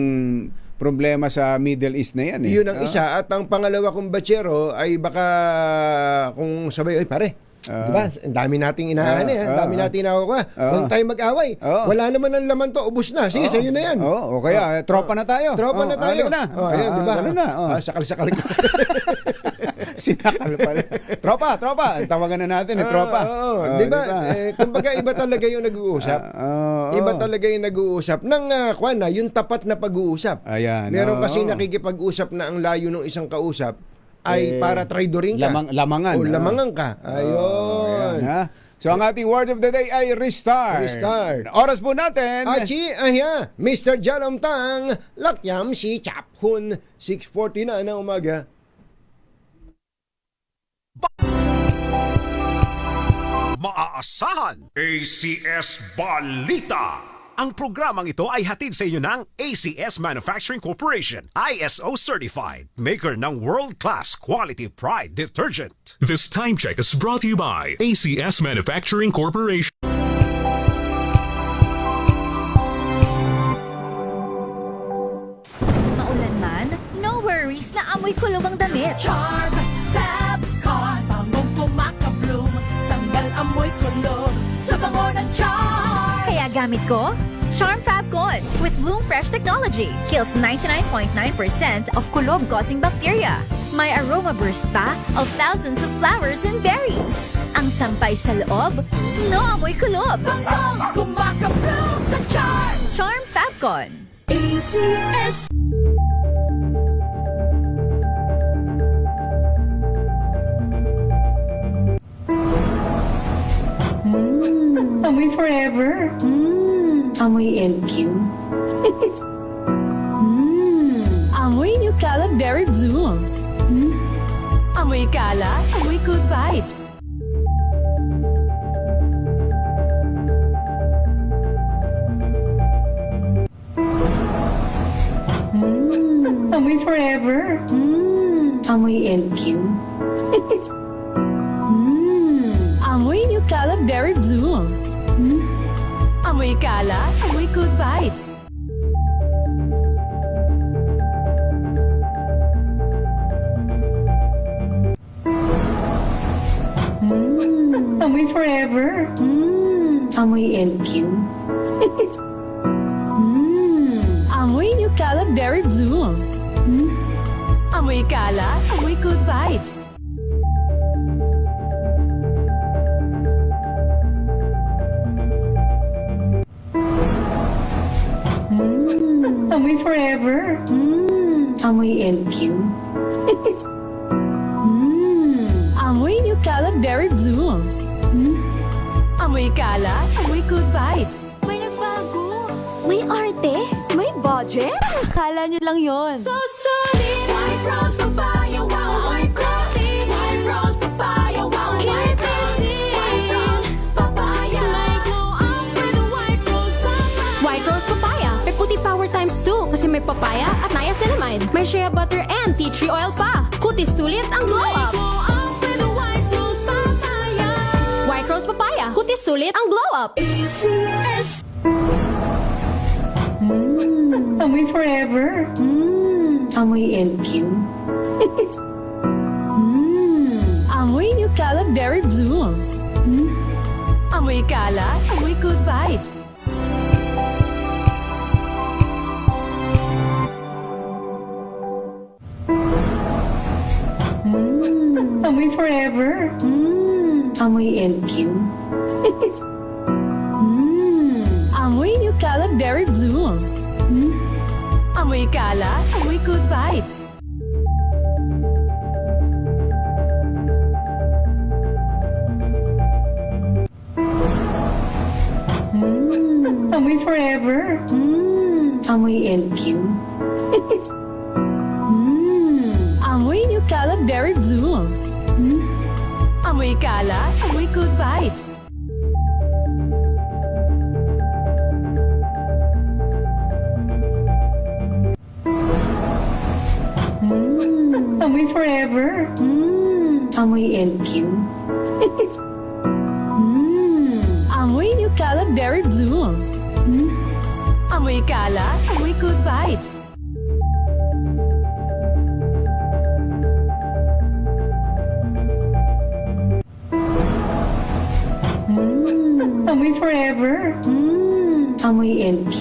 problema sa Middle East na yan. Yun ang isa. At ang pangalawa kong batsero ay baka kung sabay, pare, diba? Ang dami nating inahan ang dami nating inakuha. Huwag tayo mag-away. Wala naman ang laman to, ubus na. Sige, sa'yo na yan. O kaya, tropa na tayo. Tropa na tayo. Ayan, diba? Sakal-sakal ka. Sinakal pala. Tropa. Tawagan na natin, tropa. Diba? Kumbaga, iba talaga yung nag-uusap. Iba talaga yung nag-uusap. Yung tapat na pag-uusap. Ayan. Meron kasi nakikipag-usap na ang layo ng isang kausap ay para traidoring ka. Lamangan. O lamangan ka. Ayun. So ang ating word of the day ay restart. Oras po natin. Mr. Jalom Tang, Lakyam si Chaphun, 6:40 na ng umaga. Maaasahan. ACS Balita. Ang programang ito ay hatid sa inyo ng ACS Manufacturing Corporation, ISO certified, maker ng world-class quality Pride detergent. This time check is brought to you by ACS Manufacturing Corporation. Maulan man, no worries na amoy kulong ang damit. Charm Fabcon, bangong kumakabloom, tanggal amoy kulong sa bango ng Charm. Kaya gamit ko, Charm Fabcon with Bloom Fresh technology. Kills 99.9% of kulob-causing bacteria. May aroma burst pa of thousands of flowers and berries. Ang sampay sa loob, no amoy kulob. Kumakablaw sa Charm! Charm Fabcon. ACS. Amoy forever. Amoy LQ. Amoy New Cala Berry Blooms. Amoy Cala, amoy good vibes. Amoy forever. Amoy LQ. Amoy New Cala Berry Blooms. Amoy Cala, amoy good vibes. Amoy forever. Amoy LQ. Amoy New Cala Berry Blooms. Amoy Cala, amoy good vibes. Amoy forever. Amoy LQ. Amoy New Cala Berry Blooms. Amoy Cala, amoy good vibes. May nagbago. May arte. May budget. Akala nyo lang yon. So solid. White Rose Papaya, wow. White Rose. White Rose Papaya, wow. White Rose. White Rose Papaya. May glow up with a White Rose Papaya. White Rose Papaya. May puti power times 2 kasi may papaya at niacinamide. May shea butter and tea tree oil pa. Kutis sulit ang glow May up. glow up with a White Rose Papaya. White Rose Papaya. Kutis sulit ang glow up. ACS. Amoy forever. Amoy LQ. Amoy New Cala Berry Blooms. Amoy Cala, amoy good vibes. Amoy forever. Amoy LQ. Amoy New Cala Berry Blooms. Amoy Cala, amoy good vibes. Amoy forever. Amoy LQ. Amoy New Cala Berry Blooms. Amoy Cala, amoy good vibes. Amoy forever. Amoy LQ. Amoy New Cala Berry Blooms. Amoy Cala, amoy good vibes. Amoy forever. Amoy LQ.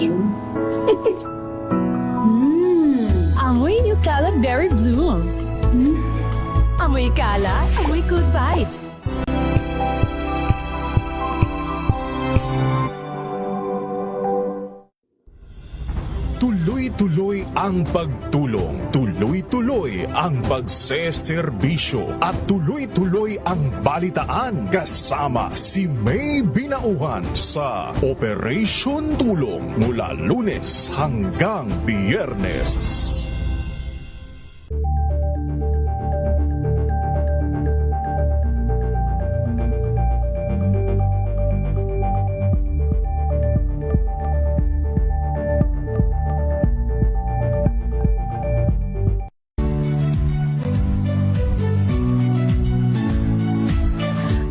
Amoy New Cala Berry Blooms. Amoy Cala, amoy good vibes. Tuloy-tuloy ang pagtulong, tuloy-tuloy ang pagseserbisyo at tuloy-tuloy ang balitaan kasama si May Binauhan sa Operation Tulong mula Lunes hanggang Biyernes.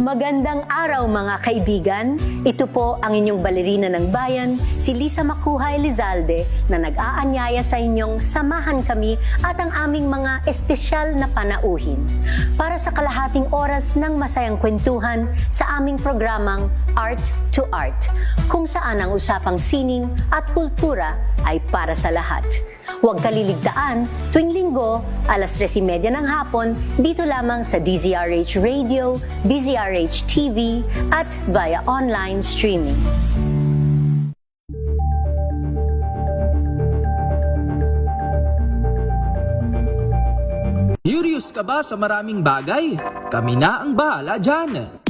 Magandang araw mga kaibigan. Ito po ang inyong balerina ng bayan, si Lisa Makuhay Lizalde, na nag-aanyaya sa inyong samahan kami at ang aming mga espesyal na panauhin para sa kalahating oras ng masayang kwentuhan sa aming programang Art to Art, kung saan ang usapang sining at kultura ay para sa lahat. Huwag kaliligtaan, tuwing linggo, alas 3:30 ng hapon, dito lamang sa DZRH Radio, DZRH TV, at via online streaming. Curious ka ba sa maraming bagay? Kami na ang bahala dyan.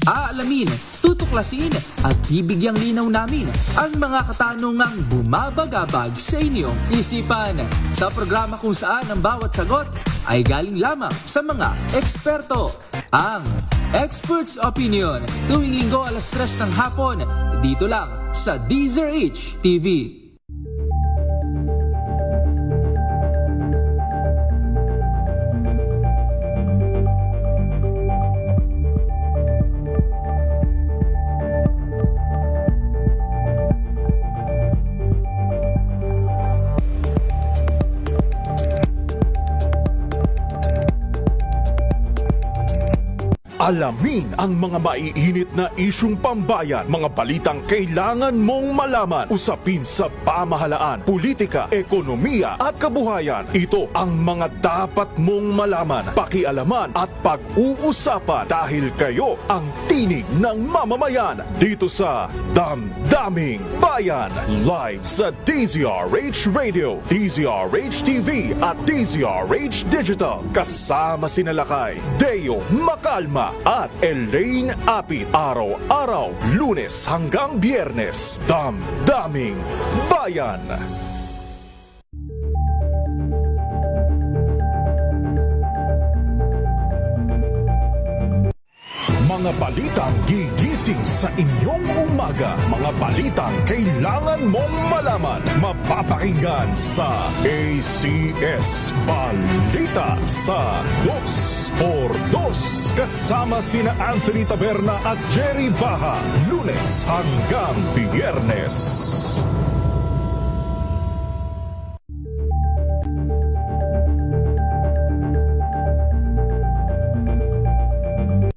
Aalamin, tutuklasin at bibigyang linaw namin ang mga katanungang bumabagabag sa inyong isipan. Sa programa kung saan ang bawat sagot ay galing lamang sa mga eksperto. Ang Expert's Opinion, tuwing linggo alas 3 ng hapon, dito lang sa DZRH TV. Alamin ang mga maiinit na isyung pambayan, mga balitang kailangan mong malaman, usapin sa pamahalaan, politika, ekonomiya at kabuhayan. Ito ang mga dapat mong malaman, pakialaman at pag-uusapan dahil kayo ang tinig ng mamamayan dito sa Damdaming Bayan. Live sa DZRH Radio, DZRH TV at DZRH Digital. Kasama sina Lakay, Deo Macalma at Elaine Apit. Araw-araw, Lunes hanggang Biyernes. Damdaming Bayan. Mga balitang gigising sa inyong umaga. Mga balitang kailangan mong malaman. Mapapakinggan sa ACS Balita sa 2x2. Kasama sina Anthony Taberna at Jerry Baha. Lunes hanggang Biyernes.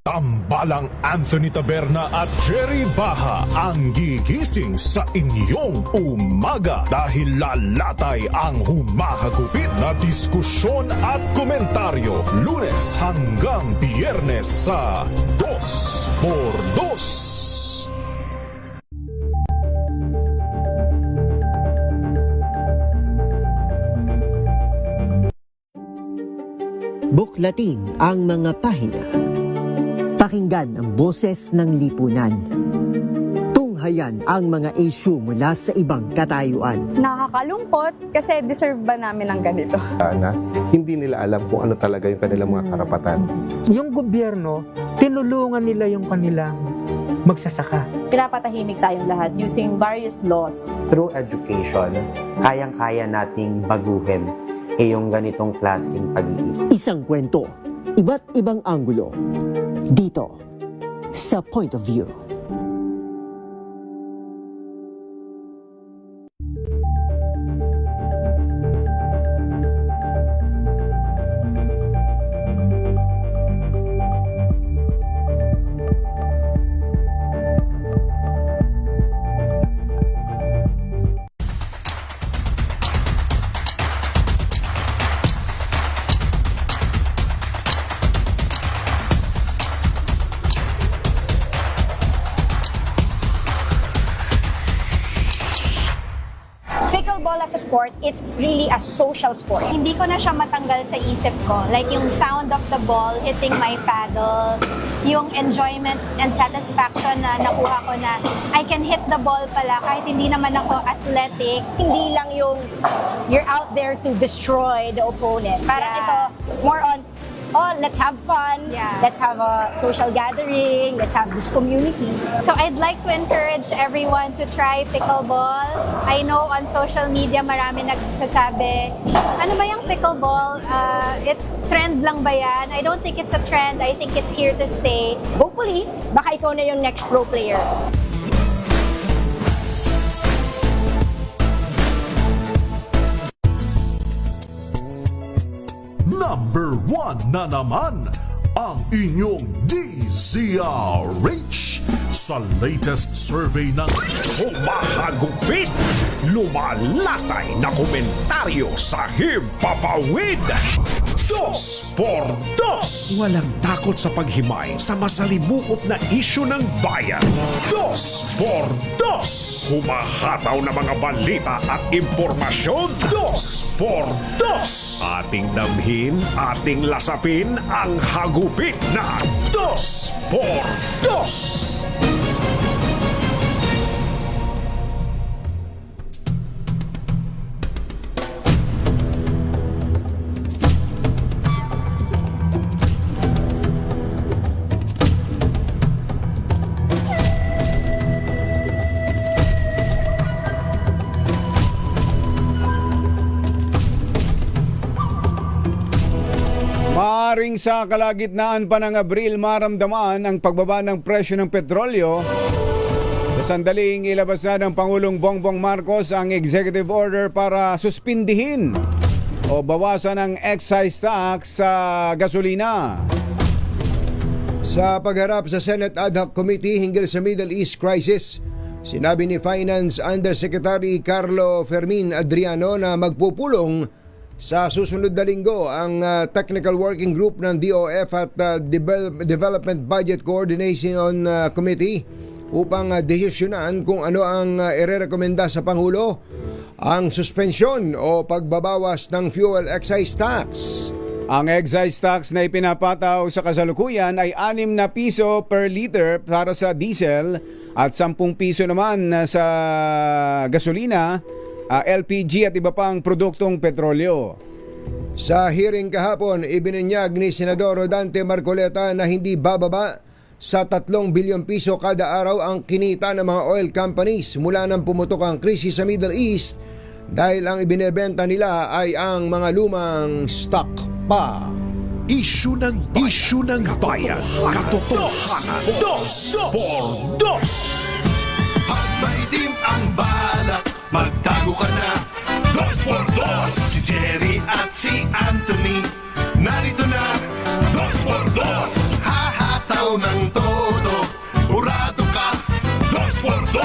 Tambalang Anthony Taberna at Jerry Baha ang gigising sa inyong umaga dahil lalatay ang humahagupit na diskusyon at komentaryo. Lunes hanggang Biyernes sa 2x2. Buklatin ang mga pahina. Pakinggan ang boses ng lipunan. Tunghayan ang mga issue mula sa ibang katayuan. Nakakalungkot kasi deserve ba namin ng ganito? Na hindi nila alam kung ano talaga yung kanilang mga karapatan. Yung gobyerno, tinulungan nila yung kanilang magsasaka. Pinapatahimik tayong lahat using various laws. Through education, kayang-kaya nating baguhin yung ganitong klaseng pag-iisip. Isang kwento, iba't ibang anggulo. Dito, sa Point of View. Pickleball as a sport, it's really a social sport. Hindi ko na siya matanggal sa isip ko. Like yung sound of the ball hitting my paddle, yung enjoyment and satisfaction na nakuha ko na I can hit the ball pala kahit hindi naman ako athletic. Hindi lang yung you're out there to destroy the opponent. Parang ito, more on let's have fun, let's have a social gathering, let's have this community. So I'd like to encourage everyone to try pickleball. I know on social media marami nagsasabi, ano ba yung pickleball? Trend lang ba yan? I don't think it's a trend. I think it's here to stay. Hopefully, baka ikaw na yung next pro player. Number 1 na naman ang inyong DZRH Sa latest survey ng Humahagupit, lumalatay na komentaryo sa Himpapawid. 2 por 2. Walang takot sa paghimay sa masalimuot na isyu ng bayan. 2 por 2. Humahataw na mga balita at impormasyon. 2 por 2. Ating damhin, ating lasapin ang hagupit na 2 por 2. Maaring sa kalagitnaan pa ng Abril maramdaman ang pagbaba ng presyo ng petrolyo. Sa sandaling ilabas na ng Pangulong Bongbong Marcos ang executive order para suspindihin o bawasan ang excise tax sa gasolina. Sa pagharap sa Senate Ad Hoc Committee hinggil sa Middle East crisis, sinabi ni Finance Undersecretary Carlo Fermin Adriano na magpupulong sa susunod na linggo ang Technical Working Group ng DOF at Development Budget Coordination Committee upang desisyonan kung ano ang irerekomenda sa Pangulo, ang suspensyon o pagbabawas ng fuel excise tax. Ang excise tax na ipinapataw sa kasalukuyan ay 6 na piso per liter para sa diesel at 10 piso naman sa gasolina, LPG at iba pang produktong petrolyo. Sa hearing kahapon, ibinunyag ni Senador Rodante Marcoleta na hindi bababa sa 3 bilyong piso kada araw ang kinita ng mga oil companies mula nang pumutok ang krisis sa Middle East dahil ang ibinebenta nila ay ang mga lumang stock pa. Isyu ng bayan. Katotohanan. 2 por 2. May team ang balak, magtago ka na. 2 por 2. Si Jerry at si Anthony narito na. 2 por 2. Hahataw ng todo, urado ka. 2 por 2.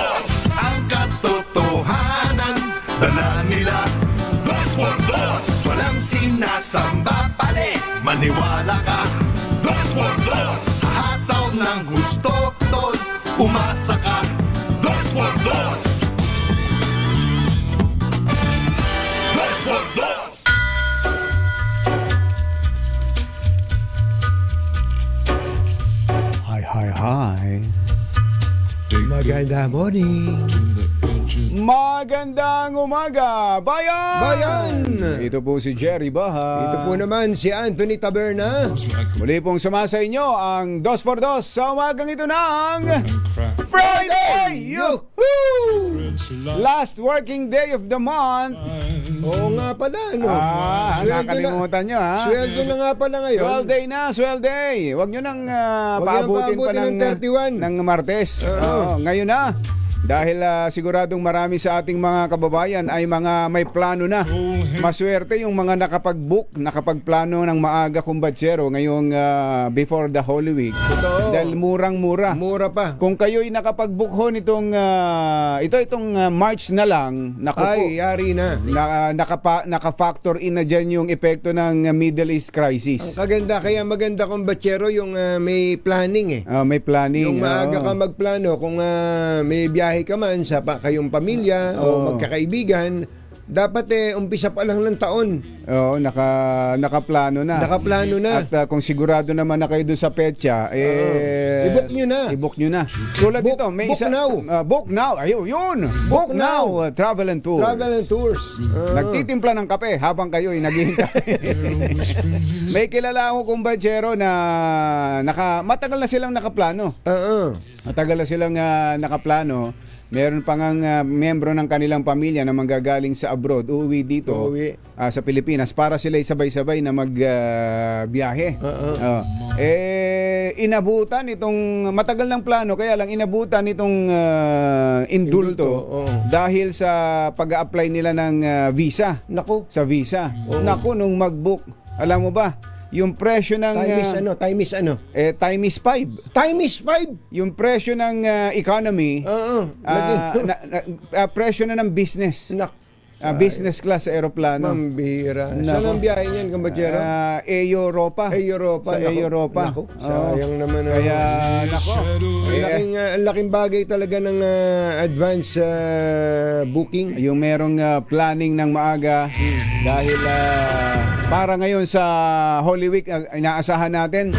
Ang katotohanan dala nila. 2 por 2. Walang sinasamba pali, maniwala ka. 2 por 2. Hataw ng gusto, tol, umasa ka. 2 por 2. 2 por 2. Hi. Maganda morning. Magandang umaga, bayan! Ito po si Jerry Baha. Ito po naman si Anthony Taberna. Muli pong sumasa inyo ang 2 por 2 sa umagang ito ng Friday! Yuhuu! Last working day of the month. Oo nga pala, no? Nakalimutan nyo, ha? Sweldo na nga pala ngayon. Swell day. Huwag nyo nang paabutin pa ng 31. ng Martes. Ngayon na. Dahil siguradong marami sa ating mga kababayan ay mga may plano na. Maswerte yung mga nakapagplano ng maaga kumbatsero ngayong before the Holy Week. Totoo. Dahil murang-mura. Mura pa. Kung kayo'y nakapag-book ho nitong itong March na lang, naku po, ay, yari na. Naka-factor in na dyan yung epekto ng Middle East crisis. Ang kaganda, kaya maganda kumbatsero yung may planning eh. May planning. Yung maaga ka magplano, kung may biyahe ka man sa kayong pamilya o magkakaibigan, dapat umpisa pa lang ng taon. Oo, nakaplano na. Nakaplano na. At kung sigurado naman na kayo doon sa petsa, i-book nyo na. I-book nyo na. Tulad dito, may book isa. Now. Book now. Ayun, yun. Book now. Travel and Tours. Travel and Tours. Nagtitimpla ng kape habang kayo ay naghihintay. May kilala ako kumbatsero na matagal na silang nakaplano. Matagal na silang nakaplano. Meron pa ngang miyembro ng kanilang pamilya na manggagaling sa abroad, uuwi dito sa Pilipinas para sila sabay-sabay na magbiyahe. Inabutan itong matagal ng plano, kaya lang inabutan itong indulto dahil sa pag-a-apply nila ng visa. Naku. Sa visa. Naku, nung mag-book, alam mo ba, Yung presyo ng... Time is ano? Time is 5. Time is 5? Yung presyo ng economy, presyo na ng business. Business class sa aeroplano. Mambira. Saan ang biyahe niyan, Kambachero? Europa. Europa. Sa Europa. Naku, sayang naman. Kaya, nako. Laking bagay talaga ng advance booking. Yung merong planning ng maaga dahil para ngayon sa Holy Week, inaasahan natin,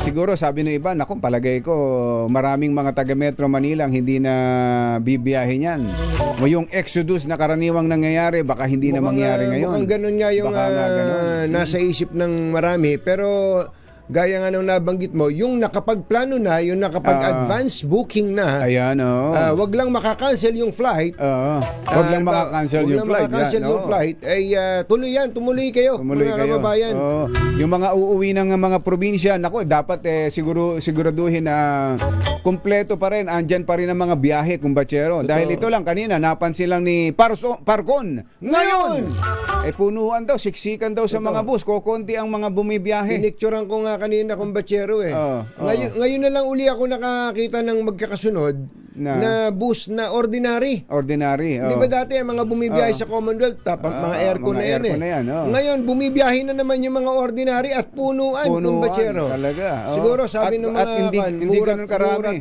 siguro sabi ng iba, naku, palagay ko maraming mga taga Metro Manila ang hindi na bibiyahe niyan. O yung exodus na karaniwang nangyayari, baka hindi na mangyari ngayon. Mukhang ganun nga yung nasa isip ng marami. Pero gaya nga nung nabanggit mo, yung nakapagplano na, yung nakapag-advance booking na, ayan, wag lang makakancel yung flight. Wag lang makakancel yung flight. Yung flight, ay tumuloy kayo, mga kababayan. Yung mga uuwi ng mga probinsya, naku, dapat siguraduhin na kumpleto pa rin, andyan pa rin ang mga biyahe, Kumbachero. Dahil ito lang kanina, napansin lang ni Parcon. Ngayon! Punuan daw, siksikan daw sa mga bus, kukunti ang mga bumibiyahe. Pinicturean ko nga kanina, Kumbachero Ngayon na lang uli ako nakakita ng magkakasunod na bus na ordinary. Di ba dati ang mga bumibiyahe sa Commonwealth, mga aircon na yan Ngayon, bumibiyahe na naman yung mga ordinary at punuan, Kumbachero. Talaga. Siguro sabi ng mga hindi ganun karami.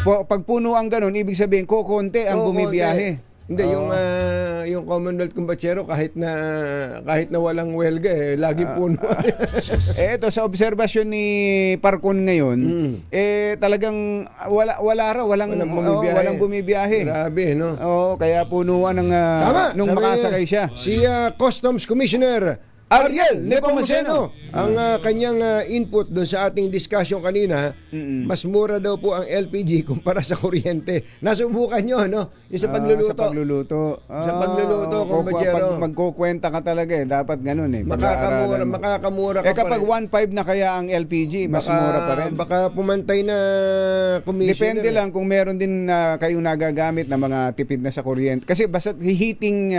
Pag punuan ganun, ibig sabihin kukunti ang bumibiyahe. Hindi, yung Commonwealth Kumbachero kahit na walang welga laging puno. Ito sa obserbasyon ni Parcon ngayon, talagang walang bumibiyahe. Grabe, no? Kaya punuan ng nung makasakay siya. Si Customs Commissioner Ariel Nepomuceno, ang kanyang input doon sa ating discussion kanina, mas mura daw po ang LPG kumpara sa kuryente. Nasubukan nyo, no? Yung sa pagluluto. Sa pagluluto, Kumbachero. Pag magkukwenta ka talaga dapat ganun Makakamura ka kapag 1.5 na kaya ang LPG, mas mura pa rin. Baka pumantay na commissioner. Depende lang kung meron din kayong nagagamit na mga tipid na sa kuryente. Kasi basta heating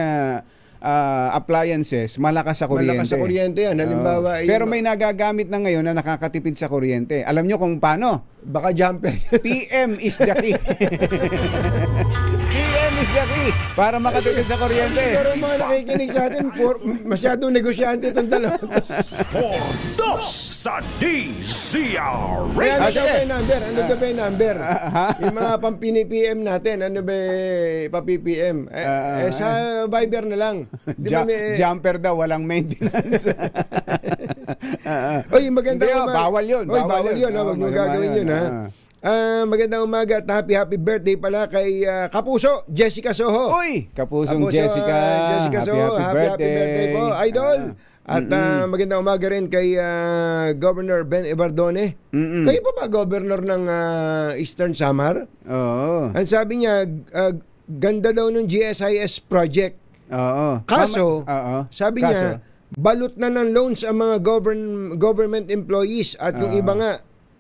appliances, malakas sa kuryente. Malakas sa kuryente yan. Halimbawa, pero may nagagamit na ngayon na nakakatipid sa kuryente. Alam nyo kung paano? Baka jumper. PM is the key. PM is the key para makatipid sa kuryente. Pero mga nakikinig sa atin, masyadong negosyante itong dalawa. Dos sa DZRH. Ano ba yung number? Yung mga pang-PM natin, ano ba pa-PPM? Sa Viber na lang. Jumper daw, walang maintenance. Maganda bawal yun. Bawal yun. Huwag nyo gagawin yun, magandang umaga at happy birthday pala kay Kapuso Jessica Soho. Kapusong Jessica Soho, happy birthday po, idol. At magandang umaga rin kay Governor Ben Evardone. Kayo pa ba governor ng Eastern Samar? Ang sabi niya, ganda daw ng GSIS project. Kaso, sabi niya, balot na ng loans ang mga government employees at yung iba nga,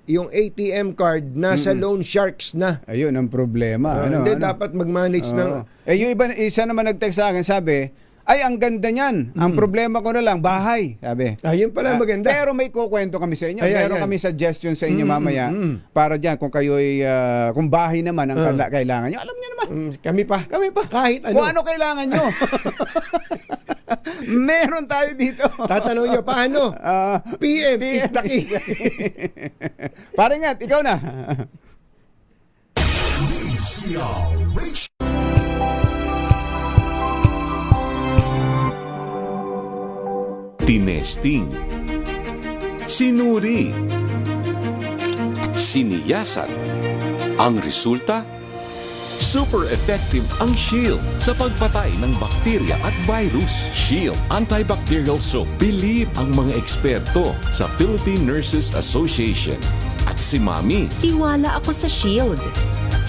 yung ATM card nasa loan sharks na. Ayun ang problema. Dapat mag-manage ng... yung isa naman nag-text sa akin, sabi, ay, ang ganda niyan. Ang problema ko na lang, bahay. Sabi. Ayun pala maganda. Pero may kukwento kami sa inyo. Meron kami suggestion sa inyo mamaya para dyan kung kayo'y, kung bahay naman ang kailangan nyo. Alam nyo naman. Kami pa. Kahit ano. Kung ano kailangan nyo. Meron tayo dito. Tatanong nyo, paano? PM is the key. Paringat, ikaw na. Tinesting, sinuri, siniyasan. Ang resulta? Super effective ang Shield sa pagpatay ng bakterya at virus. Shield Antibacterial Soap. Believe ang mga eksperto sa Philippine Nurses Association. At si Mami. Tiwala ako sa Shield.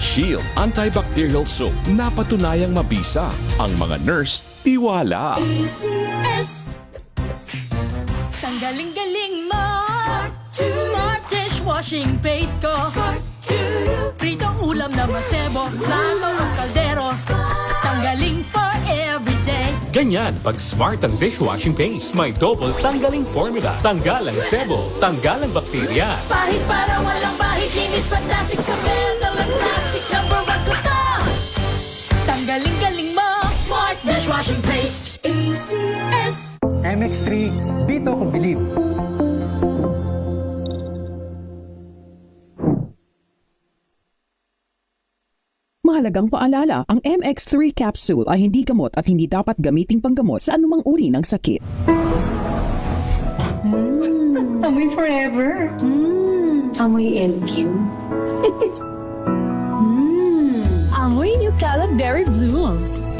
Shield Antibacterial Soap. Napatunayang mabisa. Ang mga nurse, tiwala. ACS. Ang galing-galing mo. Smart dishwashing paste ko. Pritong ulam na masebo. Plato ng kaldero. Tanggaling for everyday. Ganyan pag Smart ang dishwashing paste. May double tanggaling formula. Tanggal ang sebo, tanggal ang bakterya. Pahit para walang bahid, linis fantastic sa bells, walang plastic, number 1 ko to. Tanggaling-galing mo, Smart Dishwashing Paste. ACS. MX3, dito ko believe. Mahalagang paalala, ang MX3 capsule ay hindi gamot at hindi dapat gamiting panggamot sa anumang uri ng sakit. Amoy forever. Amoy LQ. Amoy New Cala Berry Blooms.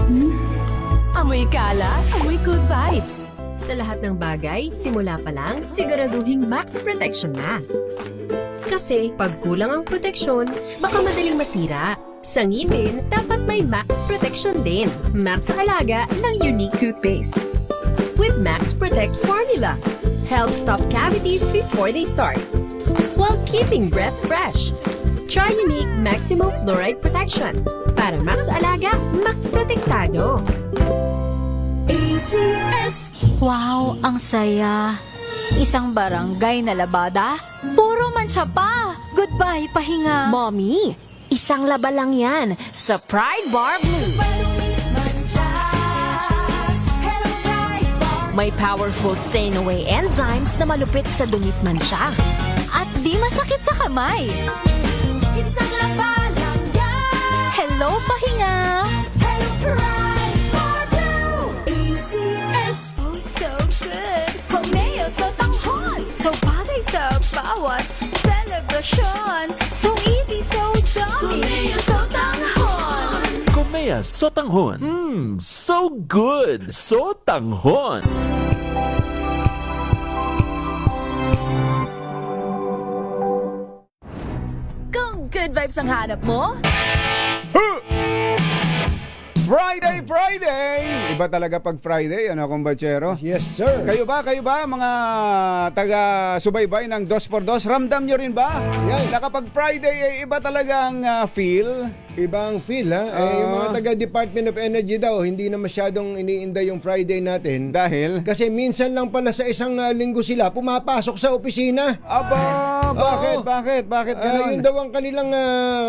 Amoy Cala, amoy good vibes. Sa lahat ng bagay, simula pa lang, siguraduhin max protection na. Kasi pag kulang ang proteksyon, baka madaling masira. Sa ngipin, dapat may max protection din. Max sa alaga ng unique toothpaste. With Max Protect formula, help stop cavities before they start, while keeping breath fresh. Try unique maximum fluoride protection. Para max alaga, max protektado. ACS. Wow, ang saya. Isang barangay na labada, puro mancha pa. Goodbye, pahinga. Mommy, isang laba lang yan sa Pride Bar Blue. May powerful stain-away enzymes na malupit sa dumit mancha. At di masakit sa kamay. Isang laba lang yan. Hello, pahinga. Hello, Pride Bar Blue. ACS. Oh, so good! Komeo so tanghon! So bagay sa bawat selebrasyon! So easy, so dummy! Komeo so tanghon! Komea Sotanghon. So good. Sotanghon. Kung good vibes ang hanap mo, Friday! Iba talaga pag Friday, ano kumbachero? Yes, sir. Kayo ba, mga taga-subaybay ng 2x2? Ramdam nyo rin ba? Yan. Na kapag Friday, iba talagang feel. Ibang feel, ha? Yung mga taga-Department of Energy daw, hindi na masyadong iniinda yung Friday natin. Dahil? Kasi minsan lang pala sa isang linggo sila pumapasok sa opisina. Aba, bakit? Bakit ganun? Yun daw ang kanilang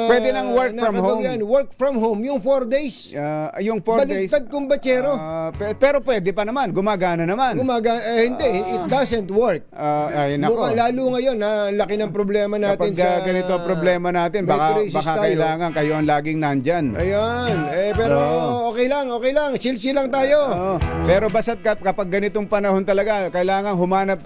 pwede nang work from home. Yan. Work from home, yung 4 days. Yung 4 days. Baliktad kumbachero. Pero pwede pa naman, gumagana naman. Hindi, it doesn't work. Ay, nako. Lalo ngayon, laki ng problema natin kapag ganito ang problema natin, baka kailangan kayo ang laging nandyan. Ayan. Pero okay lang. Chill lang tayo. Pero basta't kapag ganitong panahon talaga, kailangan humanap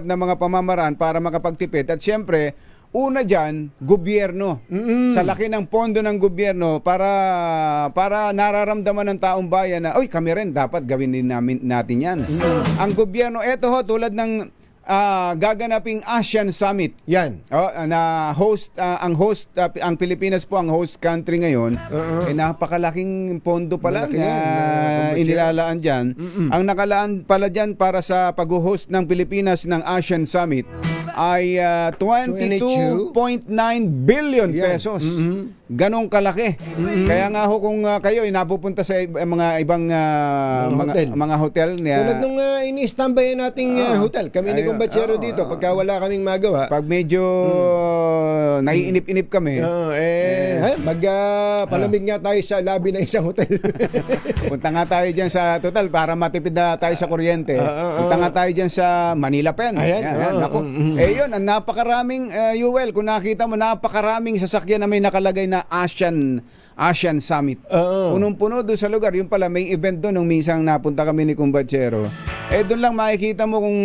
ng mga pamamaraan para makapagtipid. At syempre, una dyan, gobyerno. Sa laki ng pondo ng gobyerno para nararamdaman ng taong bayan na, kami rin, dapat gawin din natin yan. Ang gobyerno, eto tulad ng gaganaping ASEAN Summit. Yan. Na ang Pilipinas po ang host country ngayon. Napakalaking pondo pala na inilalaan dyan. Ang nakalaan pala dyan para sa pag-host ng Pilipinas ng ASEAN Summit ay 22.9 billion pesos. Ganong kalaki. Kaya nga kung kayo napupunta sa mga ibang mga hotel tulad nung ini-standby nating hotel, kami ni kumbachero dito, pagka wala kaming magawa, pag medyo naiinip-inip kami, palamig nga tayo sa lobby ng isang hotel. Punta nga tayo dyan sa total para matipid na tayo sa kuryente. Punta nga tayo dyan sa Manila Pen. Yun, ang napakaraming Yuel, kung nakita mo, napakaraming sasakyan na may nakalagay na ASEAN Summit. Punong-puno doon sa lugar. Yung pala, may event doon nung minsang napunta kami ni kumbachero. Doon lang makikita mo kung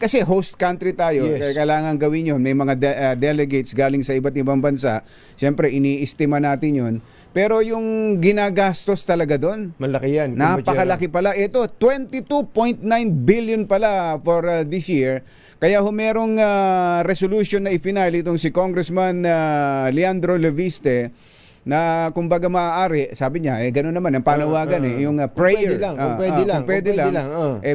kasi host country tayo. Yes. Kaya kailangan gawin yun. May mga delegates galing sa iba't ibang bansa. Siyempre, iniistima natin yun. Pero yung ginagastos talaga doon, malaki yan. Napakalaki pala. Ito, 22.9 billion pala for this year. Kaya merong resolution na ifinile itong si Congressman Leandro Leviste na kumbaga maaari, sabi niya, gano'n naman ang panawagan yung prayer. Kung pwede lang.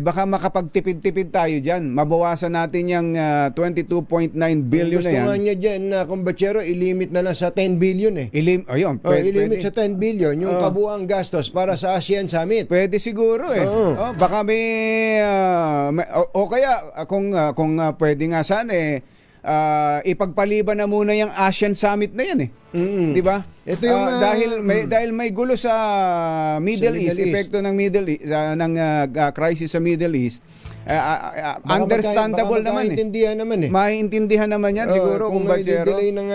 Baka makapagtipid-tipid tayo dyan. Mabawasan natin yung 22.9 billion na yan. Gusto nga niya dyan na kumbachero, ilimit na lang sa 10 billion Pwede. Ilimit sa 10 billion yung kabuang gastos para sa ASEAN Summit. Pwede siguro baka o kaya kung pwede nga sana ipagpaliban na muna yung ASEAN Summit na yan 'di ba? Ito yung dahil may gulo sa Middle East, epekto ng Middle East ng crisis sa Middle East. Understandable naman Maiintindihan naman yan siguro kung delay ng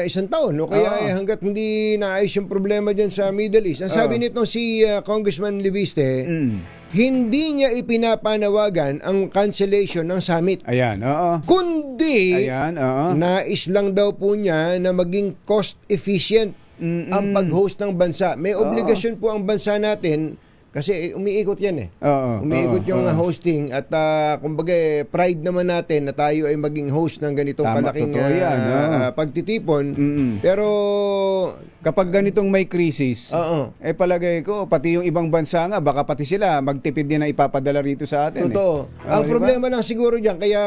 isang taon o kaya hanggat hindi naayos yung problema diyan sa Middle East. Ang sabi nito si Congressman Leviste, hindi niya ipinapanawagan ang cancellation ng summit. Kundi nais lang daw po niya na maging cost efficient ang pag-host ng bansa. May obligasyon po ang bansa natin kasi umiikot yan umiikot yung hosting at kumbaga pride naman natin na tayo ay maging host ng ganitong kalaking pagtitipon. Pero kapag ganitong may krisis, palagay ko pati yung ibang bansa nga baka pati sila magtipid din na ipapadala rito sa atin. Totoo. Ang problema lang siguro diyan kaya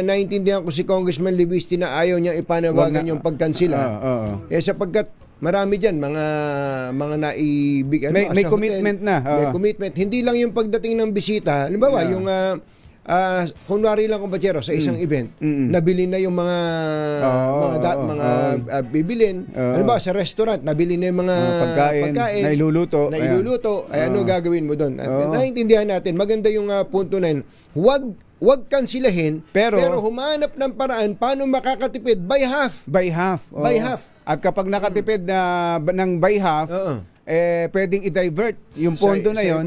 naintindihan ko si Congressman Leviste na ayaw niya ipanawagan yung pagkansila. Sapagkat marami diyan mga naibig may commitment na. May commitment. Hindi lang yung pagdating ng bisita. Halimbawa, yung kunwari lang kumpachero sa isang event, nabili na yung mga bibilin. Halimbawa sa restaurant, nabili na yung mga pagkain nailuluto. Ay ano gagawin mo doon? Naiintindihan natin. Maganda yung punto na yun. Huwag kansilahin, pero humanap ng paraan paano makakatipid by half. By half. At kapag nakatipid ng by half, pwedeng i-divert yung pondo na yon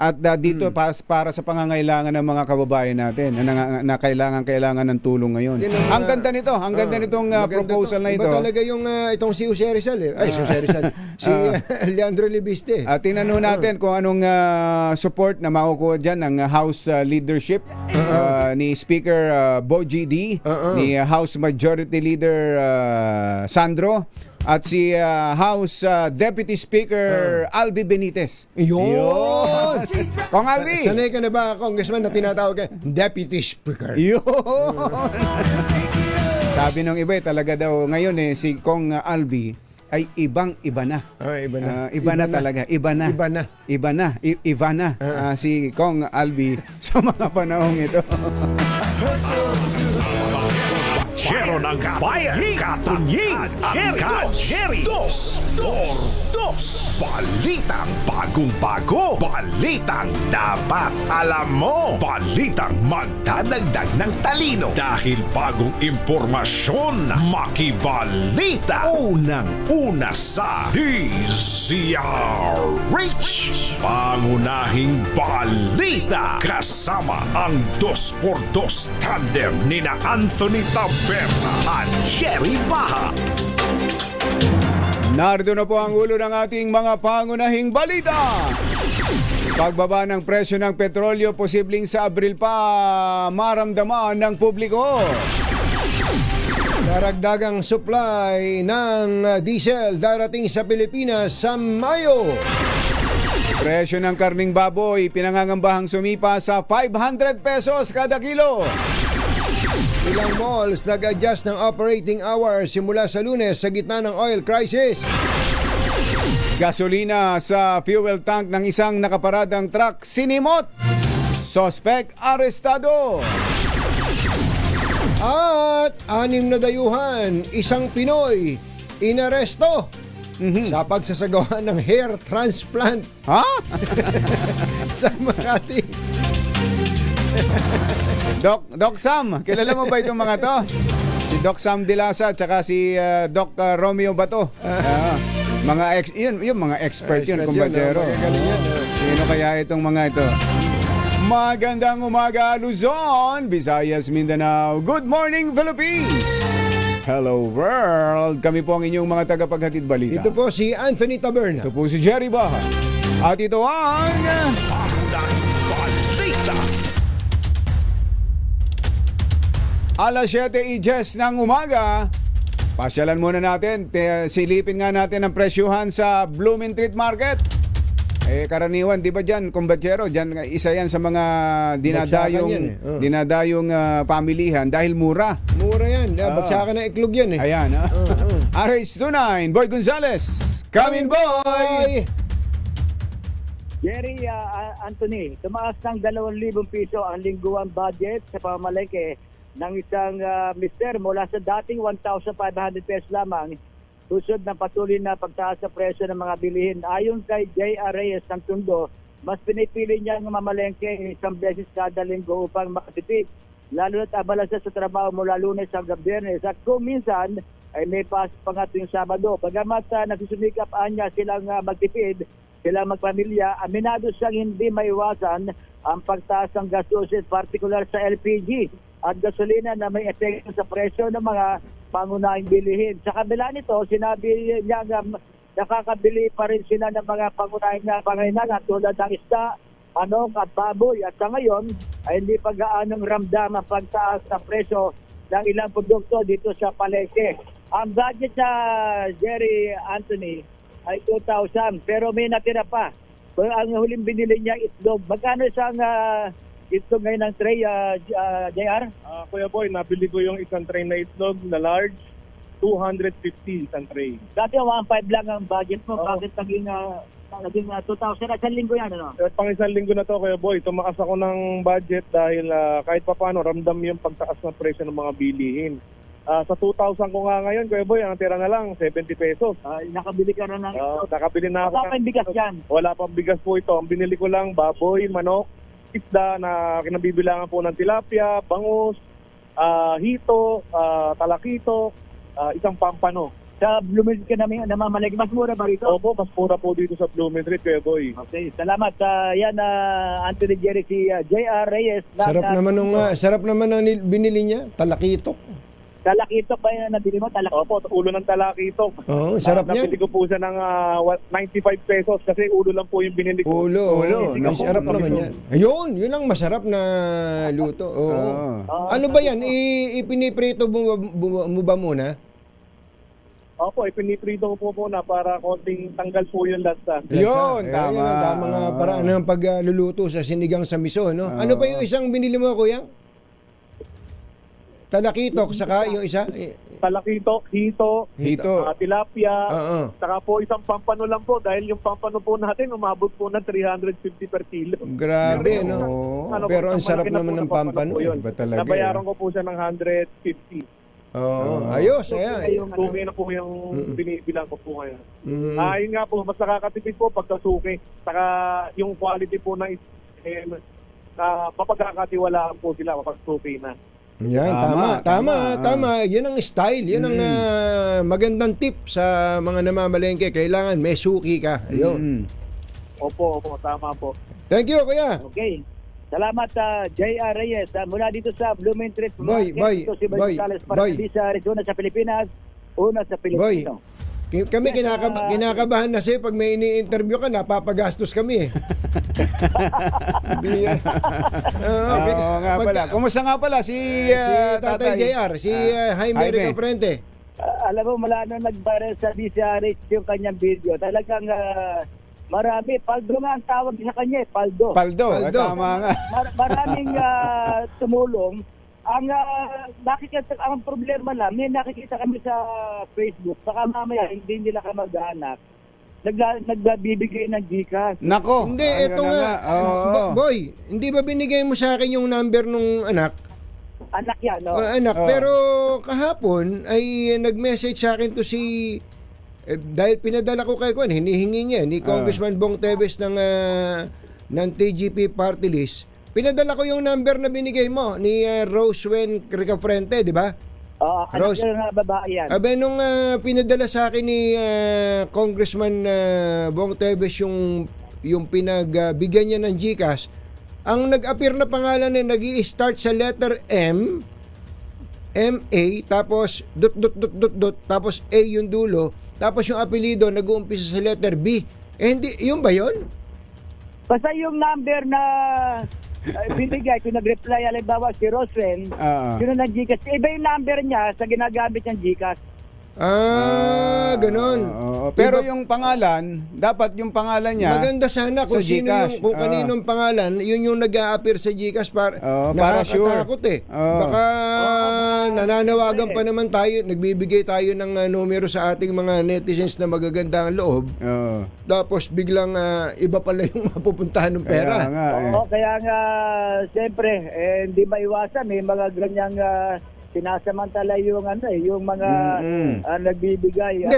at dito para sa pangangailangan ng mga kababayan natin na kailangan ng tulong ngayon. Ang ganda nitong proposal na ito. Iba talaga yung itong si Jose Rizal si Leandro Leviste. Tinanong natin kung anong support na makukuha dyan ng House leadership ni Speaker Bo GD, ni House Majority Leader Sandro, at si House Deputy Speaker Albi Benitez. Yun! Kong Albi! Sanay ka na ba, Congressman, na tinatawag ka Deputy Speaker? Yun! Sabi nung iba talaga daw ngayon si Kong Albi ay ibang-iba na. Iba na talaga. Iba na. Si Kong Albi sa mga panahong ito. Shero ng bayan, Katunying, Jerry, Dos por Dos. Balitang bagong-bago, balitang dapat alam mo, balitang magdadagdag ng talino. Dahil bagong impormasyon, makibalita. Unang-una sa DZRH. Pangunahing balita, kasama ang 2x2 tandem nina Anthony Taberna at Jerry Baha. Narito na po ang ulo ng ating mga pangunahing balita. Pagbaba ng presyo ng petrolyo, posibleng sa Abril pa maramdaman ng publiko. Daragdagang supply ng diesel darating sa Pilipinas sa Mayo. Presyo ng karning baboy pinangangambahang sumipa sa 500 pesos kada kilo. Ilang malls nag-adjust ng operating hours simula sa Lunes sa gitna ng oil crisis. Gasolina sa fuel tank ng isang nakaparadang truck sinimot. Suspect arestado. At 6 na dayuhan, isang Pinoy inaresto sa pagsasagawa ng hair transplant. Sa Makati. Doc Sam, kilala mo ba itong mga to? Si Doc Sam Dilasa at si Doc Romeo Bato. Mga expert yun, kumbadero. Sino kaya itong mga ito? Magandang umaga, Luzon, Visayas, Mindanao. Good morning, Philippines! Hello world! Kami po ang inyong mga tagapaghatid balita. Ito po si Anthony Taberna. Ito po si Jerry Baha. At ito ang... Alas 7:10 ng umaga, Pasyalan muna natin, silipin nga natin ang presyuhan sa Blooming Treat Market. Karaniwan, di ba dyan, kumbatsero, dyan, isa yan sa mga dinadayong pamilihan dahil mura. Mura yan. Bagsakan ng iklog yan eh. Ayan. RH29, Boy Gonzales. Come in, boy! Jerry, Anthony, tumaas ng 2,000 piso ang lingguang budget sa pamamalengke ng isang mister mula sa dating 1,500 pesos lamang. Susod ng patuloy na pagtaas sa presyo ng mga bilihin. Ayon kay J.R. Reyes ng Tondo, mas pinipili niya ang mamalengke isang beses kada linggo upang makatipid. Lalo na't abala siya sa trabaho mula Lunes hanggang Biyernes. At kung minsan ay may pasok pa nga tuwing Sabado. Bagamat nagsusumikap niya silang magtipid, silang magpamilya, aminado siyang hindi maiwasan ang pagtaas ng gastusin, particular sa LPG at gasolina na may epekto sa presyo ng mga pangunahing bilihin. Sa kabila nito, sinabi niya na nakakabili pa rin sila ng mga pangunahing pangailangan tulad ng isda, manok at baboy. At sa ngayon, ay hindi pa gaanong ramdam ang pagtaas ng presyo ng ilang produkto dito sa palengke. Ang budget sa Jerry Anthony ay 2,000 pero may natira pa. Ang huling binili niya itlog. Magkano isang itlog ngayon ng tray, JR? Kuya Boy, nabili ko yung isang tray na itlog na large, 250 isang tray. Dati 1,500 lang ang budget mo. Bakit naging 2,000? Isang linggo yan, ano? Pang isang linggo na to, Kuya Boy. Tumakas ako ng budget dahil kahit pa paano, ramdam yung pagtaas ng presyo ng mga bilihin. Sa 2,000 ko nga ngayon, Kuya Boy, ang tira na lang, 70 pesos. Nakabili ka na ng itlog? Nakabili na ako. Wala pang bigas yan? Wala pang bigas po ito. Ang binili ko lang, baboy, manok, isda na kinabibilangan po ng tilapia, bangus, hito, talakito, isang pampano. Sa Blooming Treat ka namin namamalengke, mas mura ba rito? Opo, mas mura po dito sa Blooming Treat, Kuya Boy. Okay, salamat. Yan, Anthony Jerry, si J.R. Reyes. Sarap naman ang binili niya, talakitok. Talakitok ba yung nabili mo? Opo, ulo ng talakitok. Oo, sarap niya. Nabili ko po siya ng 95 pesos kasi ulo lang po yung binili ko. Ulo. Sarap naman yan. Ayun, yun ang masarap na luto. Oo. Ano ba yan? Ipiniprito mo ba muna? Opo, ipiniprito ko po muna para konting tanggal po yung lasa. Yun, tama. Tama nga paraan ng pagluluto sa sinigang sa miso, no? Ano pa yung isang binili mo, kuya? Talakitok, saka yung isa? Talakitok, hito, tilapia, saka po isang pampano lang po dahil yung pampano po natin umabot po ng 350 per kilo. Grabe, no? Pero ang sarap naman ng pampano. Nabayaran ko po siya ng 150. Ayos, ayan. Suki na po yung binibilang ko po ngayon. Yun nga po, mas nakakatipid po pagka suki. Saka yung quality po ng mapagkakatiwalaan po sila kapag suki na. Yan, tama. Yan ang style. Yan ang magandang tip sa mga namamalengke. Kailangan may suki ka. Ayun. Opo, tama po. Thank you, kuya. Okay. Salamat J.R. Reyes mula dito sa Blooming Treat Market. Ito si Boy Gonzales para sa Arizona sa Pilipinas. Una sa Pilipino. Kami kinakabahan na sa'yo pag may ini-interview ka, napapagastos kami eh. Oo nga pala. Kumusta nga pala si Tatay JR, si Jaime Rico Frente? Alam mo, mula nung nag-viral sa DCRH yung kanyang video, talagang marami. Paldo nga ang tawag sa kanya eh. Paldo. Tama nga. Maraming tumulong. Ang problema lang, may nakikita kami sa Facebook, saka mamaya hindi nila kamag-anak, nagbibigay ng Gcash. Nako! Hindi, eto nga. Boy, hindi ba binigay mo sa akin yung number nung anak? Anak yan, no? Anak, pero kahapon ay nag-message sa akin to si... dahil pinadala ko kay Kwan, hinihingi niya ni Congressman Bong Teves ng TGP Party List. Pinadala ko yung number na binigay mo ni Roswen Ricafrente, di ba? Rose, nga babae yan. Abe, nung pinadala sa akin ni Congressman Bong Teves yung pinagbigyan niya ng GCash, ang nag-appear na pangalan na nag-i-start sa letter M, MA, tapos dot, tapos A yung dulo, tapos yung apelido nag-uumpisa sa letter B. Hindi, yun ba yun? Basta yung number na binigay, kung nag-reply, halimbawa si Roswen, yun ang Gcash. Iba yung number niya sa ginagamit ng Gcash. Ganon. Pero yung pangalan, dapat yung pangalan niya Maganda sana kung sa sino GCash. yung, kung kaninong pangalan, yun yung nag-a-appear sa GCash para sure. nakakatakot eh. Baka nananawagan pa naman tayo, nagbibigay tayo ng numero sa ating mga netizens na magaganda ang loob. Tapos biglang iba pala yung mapupuntahan ng pera. Kaya nga, siyempre, hindi maiwasan. May mga ganyang sinasamantala yung yung mga nagbibigay. Hindi,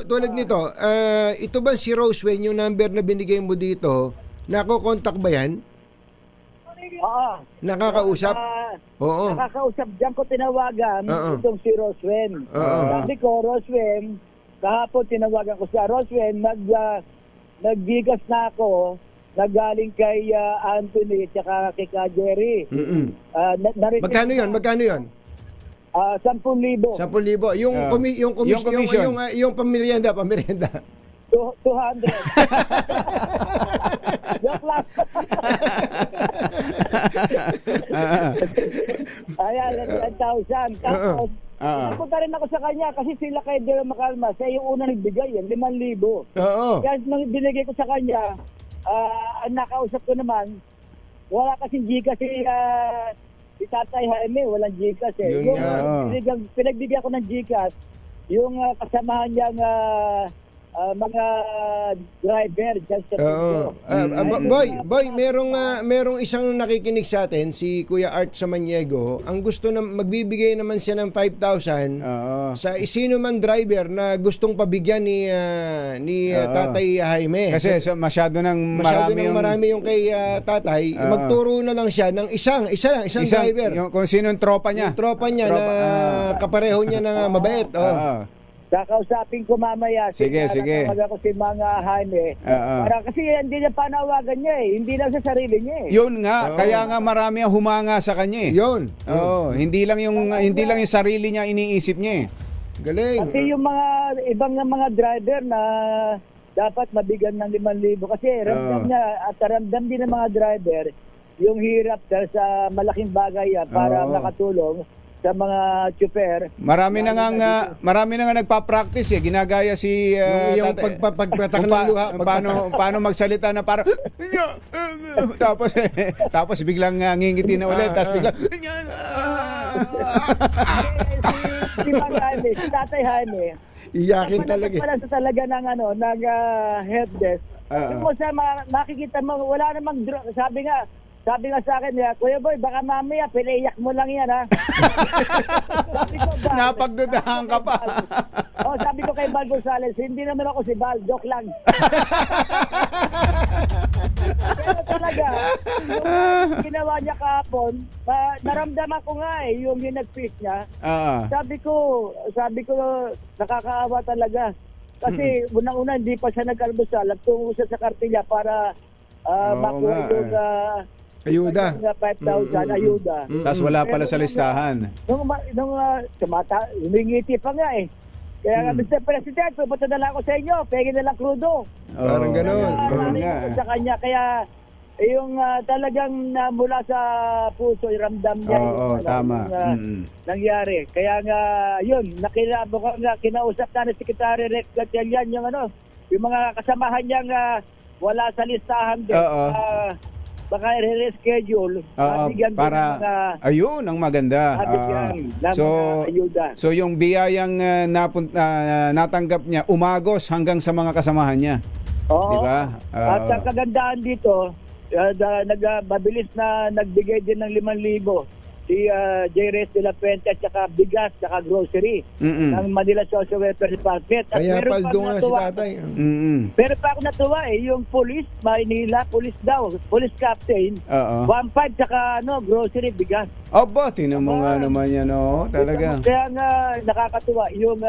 tulad nito, ito ba si Roseway, yung number na binigay mo dito, nako-contact ba yan? Oo. Nakakausap? Oo. Nakakausap. Diyan ko tinawagan itong si Roswen. Sabi ko, Roswen, kahapon tinawagan ko siya. Roswen, nagbigas na ako, nagaling kay Anthony at saka kay Jerry. Magkano yun? 10,000. 10,000. Yung commission, yung pamirienda. 200. Joke lang. Ayan, 10,000. Tapos, napunta rin ako sa kanya kasi sila kay Dela Makalma. Siya yung una nagbigay, 5,000. Kaya nung binigay ko sa kanya, ang nakausap ko naman, wala kasing Gcash si Tatay Jaime, walang Gcash eh. Yung pinagbigyan ko ng Gcash, yung kasamahan niyang mga driver dyan sa Boy, merong isang nakikinig sa atin, si Kuya Art Samaniego. Ang gusto na magbibigay naman siya ng 5,000 sa sino man driver na gustong pabigyan ni Tatay Jaime. Kasi masyado nang marami yung kay Tatay. Magturo na lang siya ng isang driver. Kung sino yung tropa niya. Yung tropa niya na kapareho niya na mabait. Kakausapin ko mamaya. Sige. Mag ako si mga Jaime. Para kasi hindi niya panawagan niya eh. Hindi lang sa sarili niya eh. Yun nga, kaya nga marami ang humanga sa kanya eh. Yun. Hindi lang yung sarili niya iniisip niya eh. Galing. Kasi yung mga ibang mga driver na dapat mabigyan ng 5,000 kasi ramdam niya at ramdam din ng mga driver yung hirap dahil sa malaking bagay para makatulong sa mga chauffeur. Marami na nga nagpa-practice eh. Ginagaya si yung pagpatak ng luha. Paano magsalita na parang tapos biglang ngingiti na ulit. Tapos biglang si Tatay Jaime. Iyakin talaga. Wala sa talaga ng help desk. Kung sa makikita mo, wala namang sabi nga sa akin, Kuya Boy, baka mamaya pinaiyak mo lang yan, ha? Sabi ko, napagdudahan ka pa. Sabi ko kay Val Gonzales, hindi naman ako si Val, joke lang. Pero talaga, yung ginawa niya kahapon, naramdaman ko nga yung nag-fish niya. Sabi ko, nakakaawa talaga. Kasi unang-una, hindi pa siya nag-almusal. Nagtungo siya sa kartilya para makuha yung ayuda. 5,000 ayuda. Tapos wala pala sa listahan. Nung humingiti pa nga eh. Kaya nga, Mr. President, pupunta na lang ako sa inyo. Pegin na lang krudo. Parang gano'n. Sa kanya. Kaya yung talagang mula sa puso, ramdam niya tama. nangyari. Kaya nga, yun, kinausap na ni Secretary Rex Gatchalian yung mga kasamahan niyang wala sa listahan din. Baka i-reschedule para ayun ang maganda. So yung biyayang natanggap niya umagos hanggang sa mga kasamahan niya. Di ba? At ang kagandahan dito, mabilis na nagbigay din ng 5,000 si J.R.S. de la Puente at saka bigas, saka grocery ng Manila Social Welfare Department. At kaya paldo nga si Tatay. Pero pa ako natuwa yung police, Maynila, police captain, 1,500 saka grocery, bigas. Tinan mo nga naman yan, talaga. Kaya nga nakakatuwa yung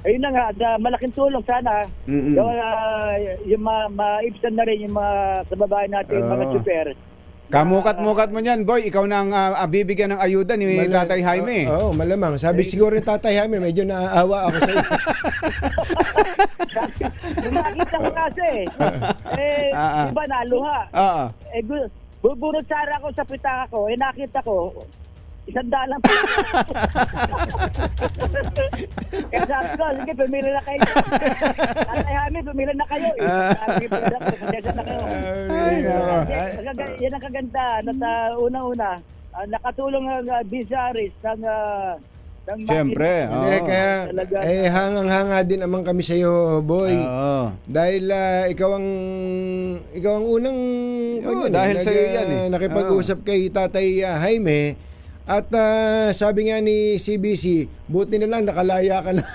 ayun na nga, malaking tulong sana. Yung maibsan na rin yung mga kababayan natin, mga chauffeur. Kamukat-mukat mo niyan, boy. Ikaw na ang bibigyan ng ayuda ni Tatay Jaime. Malamang. Sabi siguro ni Tatay Jaime, medyo naaawa ako sa iyo. Nakita ko kasi. Diba naluha? Bubunod sana ako sa pitaka ko. Nakita ko, 100 lang po. Kaya sabi ko, sige, pumili na kayo. Tatay Jaime, pumili na kayo. Pasensya na kayo. Yan ang kaganda. Una-una, nakatulong ang Bizaris ng Siyempre. Hindi, kaya hangang-hanga din naman kami sa iyo, boy. Dahil ikaw ang unang dahil sa iyo yan nakipag-usap kay Tatay Jaime. At sabi nga ni CBC, buti na lang nakalaya ka na.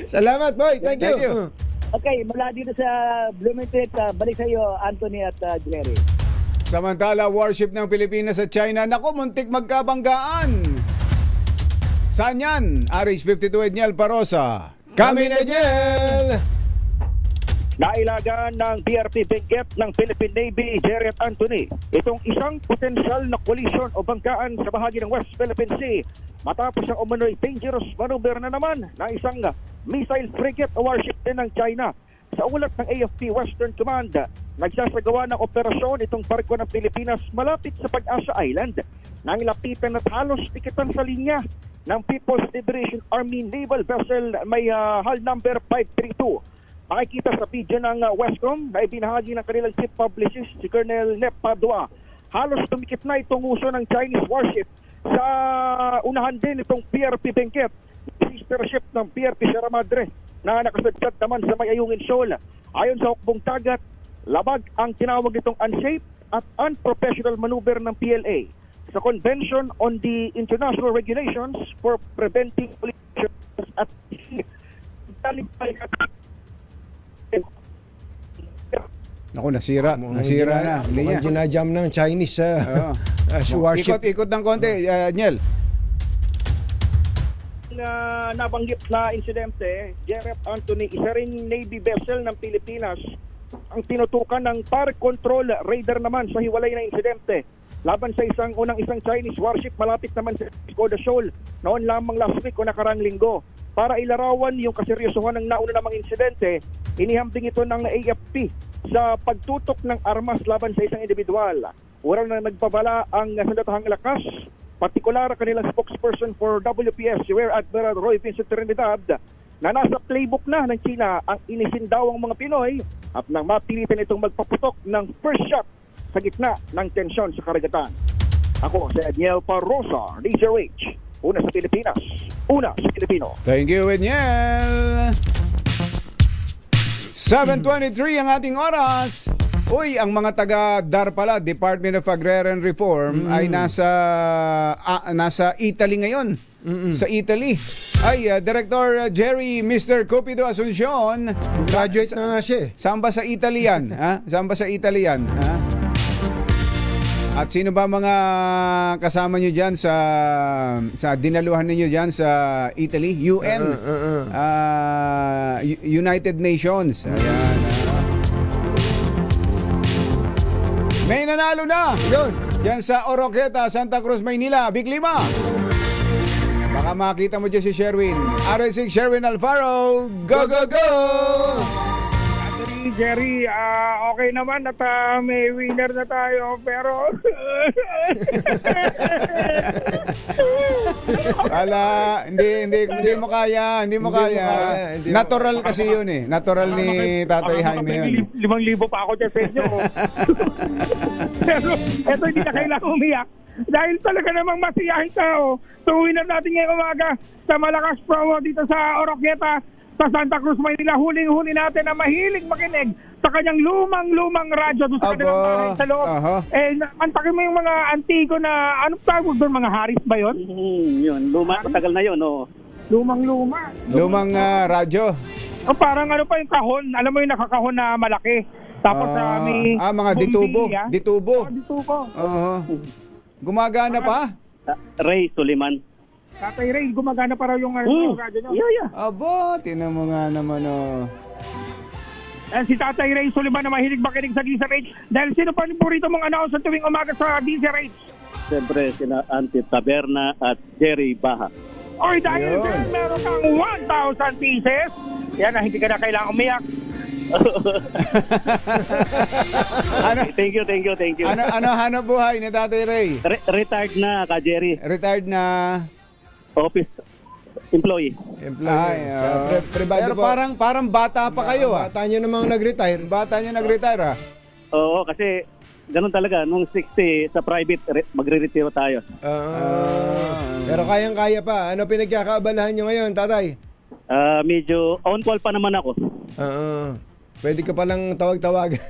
Salamat, boy. Thank you. Okay, mula dito sa Blumentritt, balik sa iyo, Anthony at Jerry. Samantala, warship ng Pilipinas sa China, naku, muntik magkabanggaan. Saan yan? RH52 Edniel Parosa. Kami na Edniel! Nailagan ng BRP Benguet ng Philippine Navy, Jerry at Anthony, itong isang potensyal na collision o banggaan sa bahagi ng West Philippine Sea matapos ang umano'y dangerous maneuver na naman na isang missile frigate o warship din ng China. Sa ulat ng AFP Western Command, nagsasagawa ng operasyon itong barko ng Pilipinas malapit sa Pag-asa Island nang lapitan at halos tikitan sa linya ng People's Liberation Army Naval Vessel may hull number 532. Makikita sa video ng Westcom na ibinahagi ng kanilang chief publicist si Colonel Nep Padua. Halos tumikit na itong uso ng Chinese warship sa unahan din itong PRP Benguet, sister ship ng PRP Sierra Madre na nakasadkad naman sa may Ayungin Shoal. Ayon sa hukbong dagat, labag ang tinawag itong unsafe at unprofessional maneuver ng PLA sa Convention on the International Regulations for Preventing Collisions at Naku, nasira na. Mukhang ginajam ng Chinese warship. Ikot ng konti, Edniel. Nabanggit na insidente, Jerry Anthony, isa rin Navy vessel ng Pilipinas ang tinutukan ng fire control radar naman sa hiwalay na insidente laban sa isang Chinese warship malapit naman sa Skoda Shoal noon lamang last week o nakarang linggo. Para ilarawan yung kaseryosohan ng nauna namang insidente, inihambing ito ng AFP sa pagtutok ng armas laban sa isang individual. Oral na nagpabala ang sandatahang lakas, partikular kanilang spokesperson for WPS, Rear Admiral Roy Vincent Trinidad, na nasa playbook na ng China ang inisindawang mga Pinoy at nang mapilitan itong magpaputok ng first shot sa gitna ng tensyon sa karagatan. Ako si Edniel Parosa, DZRH. Una sa Pilipinas, una sa Pilipino. Thank you, Edniel. 7:23 ang ating oras. Uy, ang mga taga DARPA, Department of Agrarian Reform, ay nasa Italy ngayon. Sa Italy. Ay, Director Jerry, Mr. Cupido Asuncion. Graduate na nga siya. Saan ba sa Italy yan? Saan ba sa Italy yan? At sino ba mga kasama nyo dyan sa dinaluhan ninyo dyan sa Italy? UN. United Nations. Ayan. May nanalo na. Yun. Dyan sa Oroqueta, Santa Cruz, Maynila. Big Lima. Baka makita mo dyan si Sherwin. RS6 Sherwin Alfaro. Go, go, go! Jerry, okay naman at may winner na tayo, pero hindi mo kaya. Natural kasi yun eh. Natural ni Tatay Jaime yun. 5,000 pa ako dyan sa inyo. Pero eto, hindi na kailangan umiyak. Dahil talaga namang masiyahin tao. So winner natin ngayong umaga sa malakas promo dito sa Oroqueta, sa Santa Cruz, Maynila. Huling-huli natin na mahilig makinig sa kanyang lumang radyo doon sa kanilang bahay sa loob. Antakin mo yung mga antigo na, anong tawag doon, mga Haris ba yun? Yun, matagal na yun, oh. Lumang Lumang radyo. Parang ano pa yung kahon, alam mo yung nakakahon na malaki. Tapos may mga ditubo. Ditubo. Gumagana pa? Ray Suliman. Tatay Ray, gumagana pa raw yung radyo nyo. Yeah. Aba, tinan mo nga naman, Si Tatay Ray Suliman na mahilig makinig sa DZRH. Dahil sino pa paborito mong announce sa tuwing umaga sa DZRH? Siyempre, sila Auntie Taberna at Jerry Baha. Oy, dahil meron kang 1,000 pieces. Yan na, hindi ka na kailangang umiyak. Thank you. Ano hanap buhay ni Tatay Ray? Retired na, Ka Jerry. Retired na Office employee. Ay, privado pero po. parang bata pa kayo ah. Bata nyo namang nag-retire. Bata nyo nag-retire ah. Oo, kasi ganun talaga. Nung 60 sa private, magre-retiro tayo. Pero kayang-kaya pa. Ano pinagkakaabalahan nyo ngayon, tatay? Medyo on-call pa naman ako. Pwede ka palang tawag-tawag.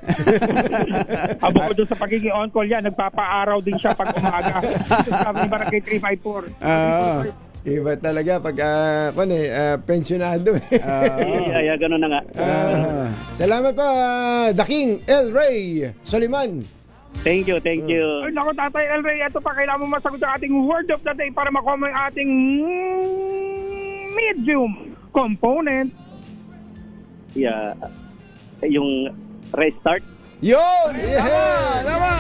Abo ko doon sa pagiging on-call yan, nagpapaaraw din siya pag umaga. Sabi ni Barangay 354. Iba talaga pag pensionado. Ay, ganun na nga. Salamat pa, The King, El Ray Soliman. Thank you. Ay, naku, Tatay El Ray, ito pa, kailangan mo masagot ang ating word of the day para makuha mo yung ating medium component. Yeah. Yung restart. Yun! Yeah! Tama!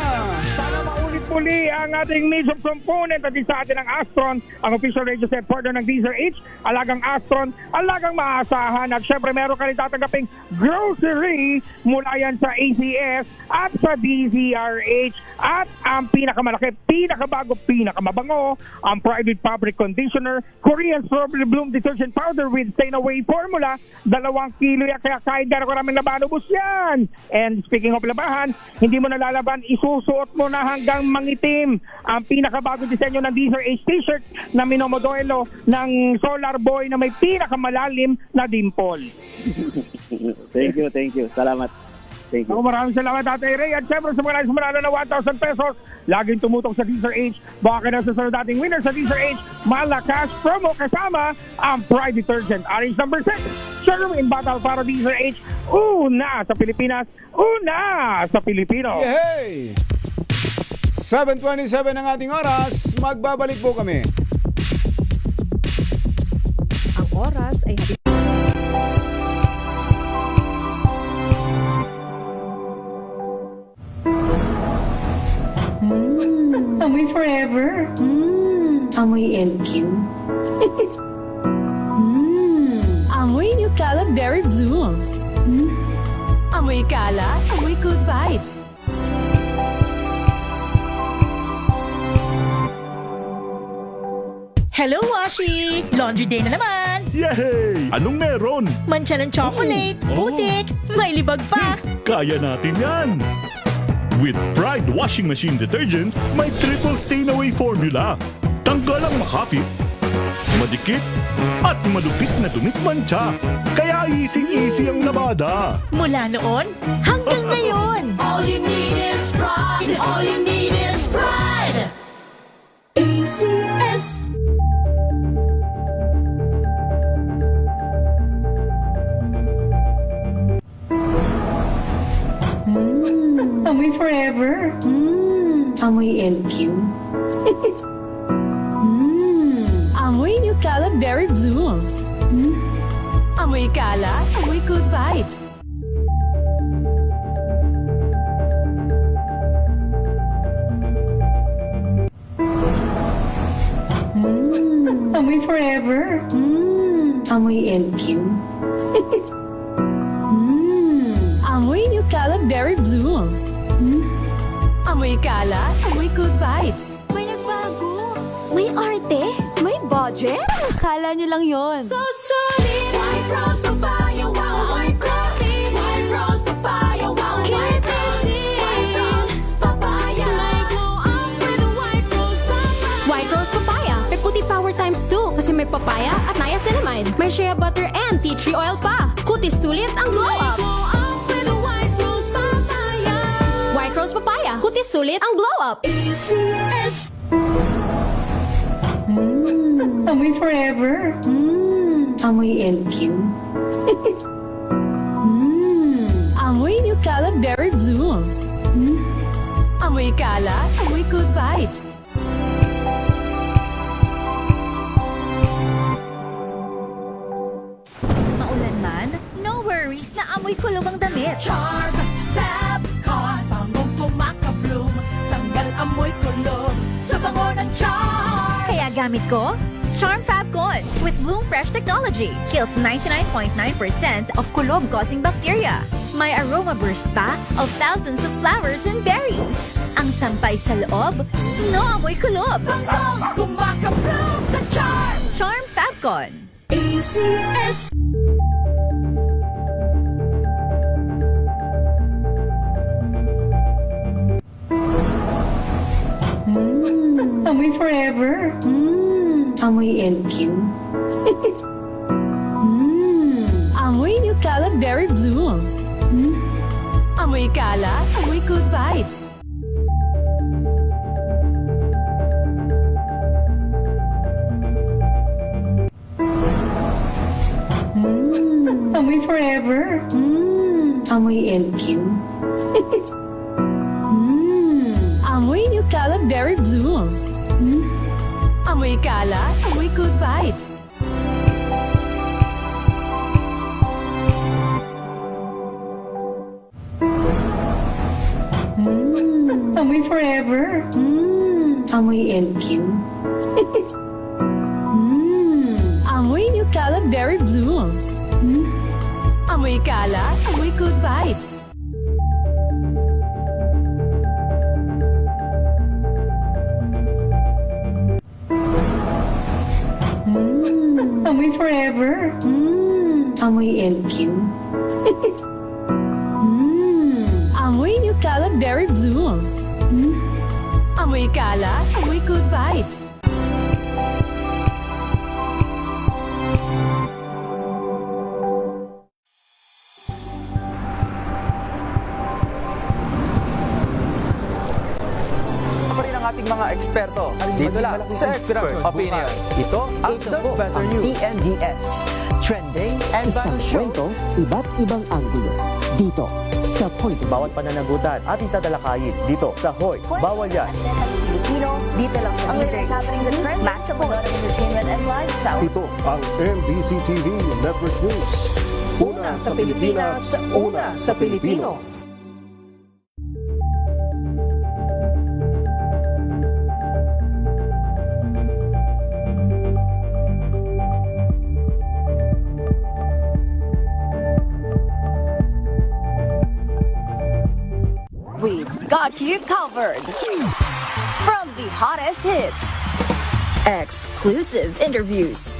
Sana maulit-muli ang ating medium component at isa atin ang Astron, ang official radio set partner ng DZRH. Alagang Astron, alagang maasahan. At syempre meron ka rin tatanggaping grocery mula yan sa ACS at sa DZRH. At ang pinakamalaki, pinakabago, pinakamabango, ang Private Fabric Conditioner, Korean Strawberry Bloom Detergent Powder with Stay-Away Formula, 2 kilo yan, kaya kahit gano'n karaming laban, ubos yan. And speaking of labahan, hindi mo nalalaban, isusuot mo na hanggang mangitim ang pinakabagong disenyo ng DZRH t-shirt na minomodelo ng Solar Boy na may pinakamalalim na dimple. Thank you. Salamat. Thank you. Ako, maraming salamat, Tatay Ray. At syempre sa mga nagsumaralo na 1,000 pesos, laging tumutok sa DZRH. Baka ka na sa sunod dating winner sa DZRH, Malakas promo kasama ang Pride Detergent. Orange number 6, Sugar in Battle para DZRH. Una sa Pilipinas, una sa Pilipino. Yay! 7:27 ang ating oras. Magbabalik po kami. Ang oras ay Amoy forever. Amoy LQ. Amoy New Cala Berry Blooms. Amoy Cala, amoy good vibes. Hello, Washi! Laundry day na naman! Yay! Anong meron? Mancha ng chocolate, putik, may libag pa! Kaya natin yan! With Pride Washing Machine Detergent, may triple stain-away formula. Tanggal ang makapit, madikit, at malupit na dumit-mancha. Kaya easy-easy ang labada. Mula noon hanggang ngayon! All you need is pride. All you need is pride. ACS. Amoy forever. Amoy LQ. Amoy New Cala Berry Blooms. Amoy Cala, amoy good vibes. Amoy forever. Amoy LQ. Amoy New Cala Berry Blooms. Amoy Cala, amoy good vibes. May nagbago. May arte. May budget. Akala nyo lang yon. So solid. White Rose Papaya, wow. White Rose. White Rose Papaya, wow. White Rose. White Rose Papaya. May glow up with a White Rose Papaya. White Rose Papaya. May puti power times 2 kasi may papaya at niacinamide. May shea butter and tea tree oil pa. Kutis sulit ang glow up. Glow up with a White Rose Papaya. White Rose Papaya. Kutis sulit ang glow up. ACS. Amoy forever. Amoy LQ. Amoy New Cala Berry Blooms. Amoy Cala, amoy good vibes. Maulan man, no worries na amoy kulong ang damit. Charm, Fab, Con, bangong pumakabloom. Tanggal amoy kulog sa bango ng charm. Kaya gamit ko, Charm Fab Con with Bloom Fresh Technology. Kills 99.9% of kulog-causing bacteria. May aroma burst pa of thousands of flowers and berries. Ang sampay sa loob, no amoy kulob. Kumakablog sa Charm! Charm Fabcon. ACS. Amoy forever. Amoy LQ. Amoy New Calab Berry Blues. Amoy kala, amoy good vibes. Amoy forever. Amoy LQ. Amoy New Calab Berry Blues. Amoy kala, amoy good vibes. Amoy forever. Amoy LQ. Amoy New Calab Berry Blues. Amoy kala, amoy good vibes. Amoy forever. Amoy LQ. Amoy New Calab Berry Blues. Amoy kala, amoy good vibes. Ating mga eksperto. Dito lang sa Expert Opinion. Ito ang The Better News. TNDS. Trending and Isang kwento, iba't ibang anggulo. Dito sa Point. Bawat pananagutan ating tatalakayin dito sa Hoy. Bawal yan. Filipino, dito lang sa music, mass support, entertainment, and lifestyle. Ito ang MBC TV Network News. Una sa Pilipinas, una sa Pilipino. We've got you covered. From the hottest hits, exclusive interviews,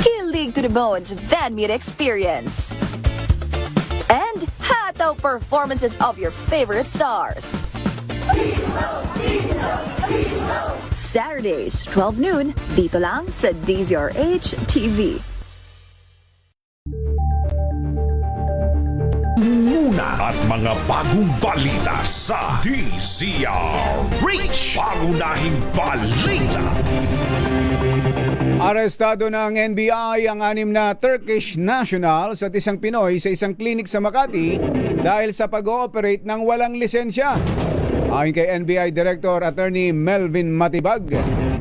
kilig to the bones fan meet experience, and hataw performances of your favorite stars. Saturdays, 12 noon, dito lang sa DZRH TV. Una at mga bagong balita sa DZRH. Pangunahing balita. Arestado ng NBI ang 6 na Turkish nationals at isang Pinoy sa isang klinik sa Makati dahil sa pag-ooperate ng walang lisensya. Ayon kay NBI Director Attorney Melvin Matibag,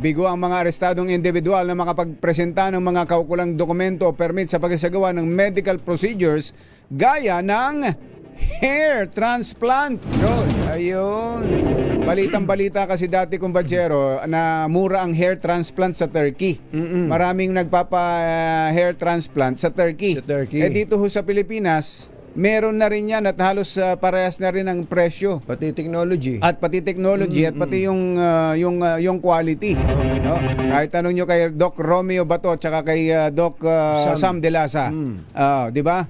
bigo ang mga arestadong individual na makapagpresenta ng mga kaukulang dokumento o permit sa pagsasagawa ng medical procedures gaya ng hair transplant. Ayun. Balitang-balita kasi dati, kumbadjero, na mura ang hair transplant sa Turkey. Maraming nagpapa-hair transplant sa Turkey. Eh dito ho sa Pilipinas, meron na rin yan at halos parehas na rin ang presyo. Pati technology. At pati technology at pati yung quality. No? Kahit tanong nyo kay Doc Romeo Bato at saka kay Doc Sam De Lasa. Di ba?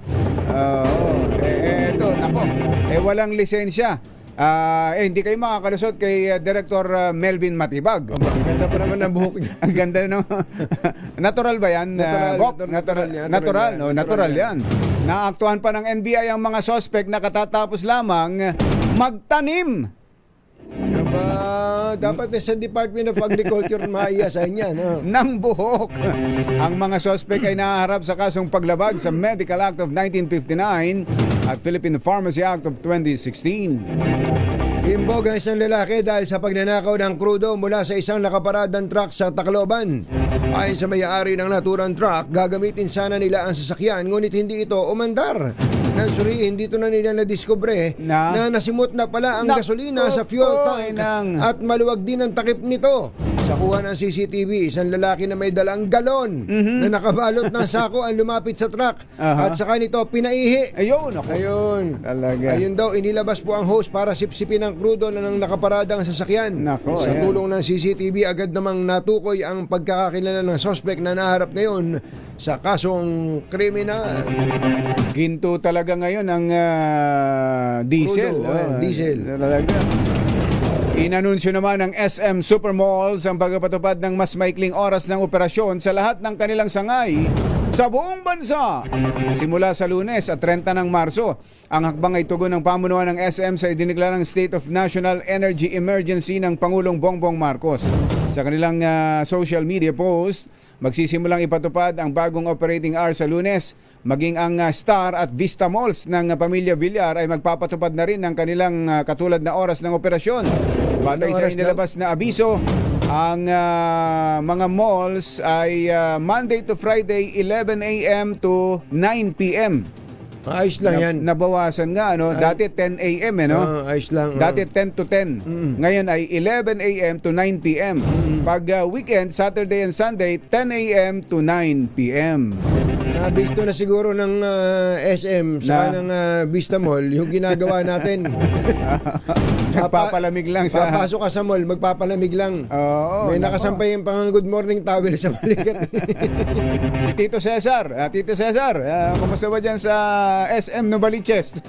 Eto, nako. Walang lisensya. Hindi kayo makakalusot kay Director Melvin Matibag. Ang ganda pa naman ng buhok niya. Ang ganda, no? Natural ba yan? Natural yan. Naaktuhan pa ng NBI ang mga suspect na katatapos lamang magtanim. Dapat sa Department of Agriculture maiyasahin yan. Ng buhok. Ang mga suspect ay nahaharap sa kasong paglabag sa Medical Act of 1959 at Philippine Pharmacy Act of 2016. Imbog ang isang lalaki dahil sa pagnanakaw ng krudo mula sa isang nakaparadang truck sa Tacloban. Ayon sa may-ari ng naturang truck, gagamitin sana nila ang sasakyan ngunit hindi ito umandar. Nang suriin, dito na nila nadiskubre na nasimot na pala ang gasolina sa fuel tank at maluwag din ang takip nito. Sa kuha ng CCTV, isang lalaki na may dalang galon na nakabalot ng sako ang lumapit sa truck. At saka nito, pinaihi. Ayun, ako. Ayun. Talaga. Ayun daw, inilabas po ang host para sipsipin ng krudo na nang nakaparadang sasakyan. Nako, Sa ayan. tulong ng CCTV, agad namang natukoy ang pagkakakilala ng suspect na naharap ngayon sa kasong kriminal. Ginto talaga ngayon ang diesel. Crudo, diesel. Talaga. Inanunsyo naman ng SM Supermalls ang pagpapatupad ng mas maikling oras ng operasyon sa lahat ng kanilang sangay sa buong bansa. Simula sa Lunes at 30 ng Marso, ang hakbang ay tugon ng pamunuan ng SM sa idineklarang State of National Energy Emergency ng Pangulong Bongbong Marcos. Sa kanilang social media post, magsisimulang ipatupad ang bagong operating hours sa Lunes. Maging ang Star at Vista Malls ng Pamilya Villar ay magpapatupad na rin ng kanilang katulad na oras ng operasyon. Batay sa inilabas na abiso, ang mga malls ay Monday to Friday 11 a.m. to 9 p.m. Ayos lang yan. Nabawasan nga, ano? Dati 10 a.m. Ayos lang. Dati 10 to 10. Ngayon ay 11 a.m. to 9 p.m. Pag weekend, Saturday and Sunday, 10 a.m. to 9 p.m. Nabisto na siguro ng SM sa ng Vista Mall yung ginagawa natin. Nagpapalamig lang sa... Papasok ka sa mall, magpapalamig lang. Oo. May nakasampay yung pang good morning towel sa balikat. Si Tito Cesar. Tito Cesar, kumusta ba dyan sa SM Novaliches?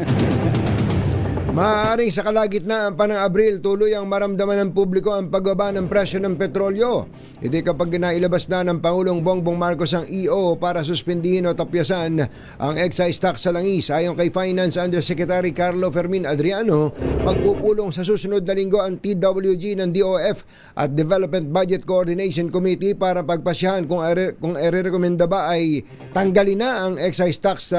Maaaring sa kalagitnaan pa ng Abril, tuloy ang maramdaman ng publiko ang pagbaba ng presyo ng petrolyo. Ito kapag nailabas na ng Pangulong Bongbong Marcos ang EO para suspindihin o tapyasan ang excise tax sa langis. Ayon kay Finance Undersecretary Carlo Fermin Adriano, magpupulong sa susunod na linggo ang TWG ng DOF at Development Budget Coordination Committee para pagpasyahan kung irerekomenda ba ay tanggalin na ang excise tax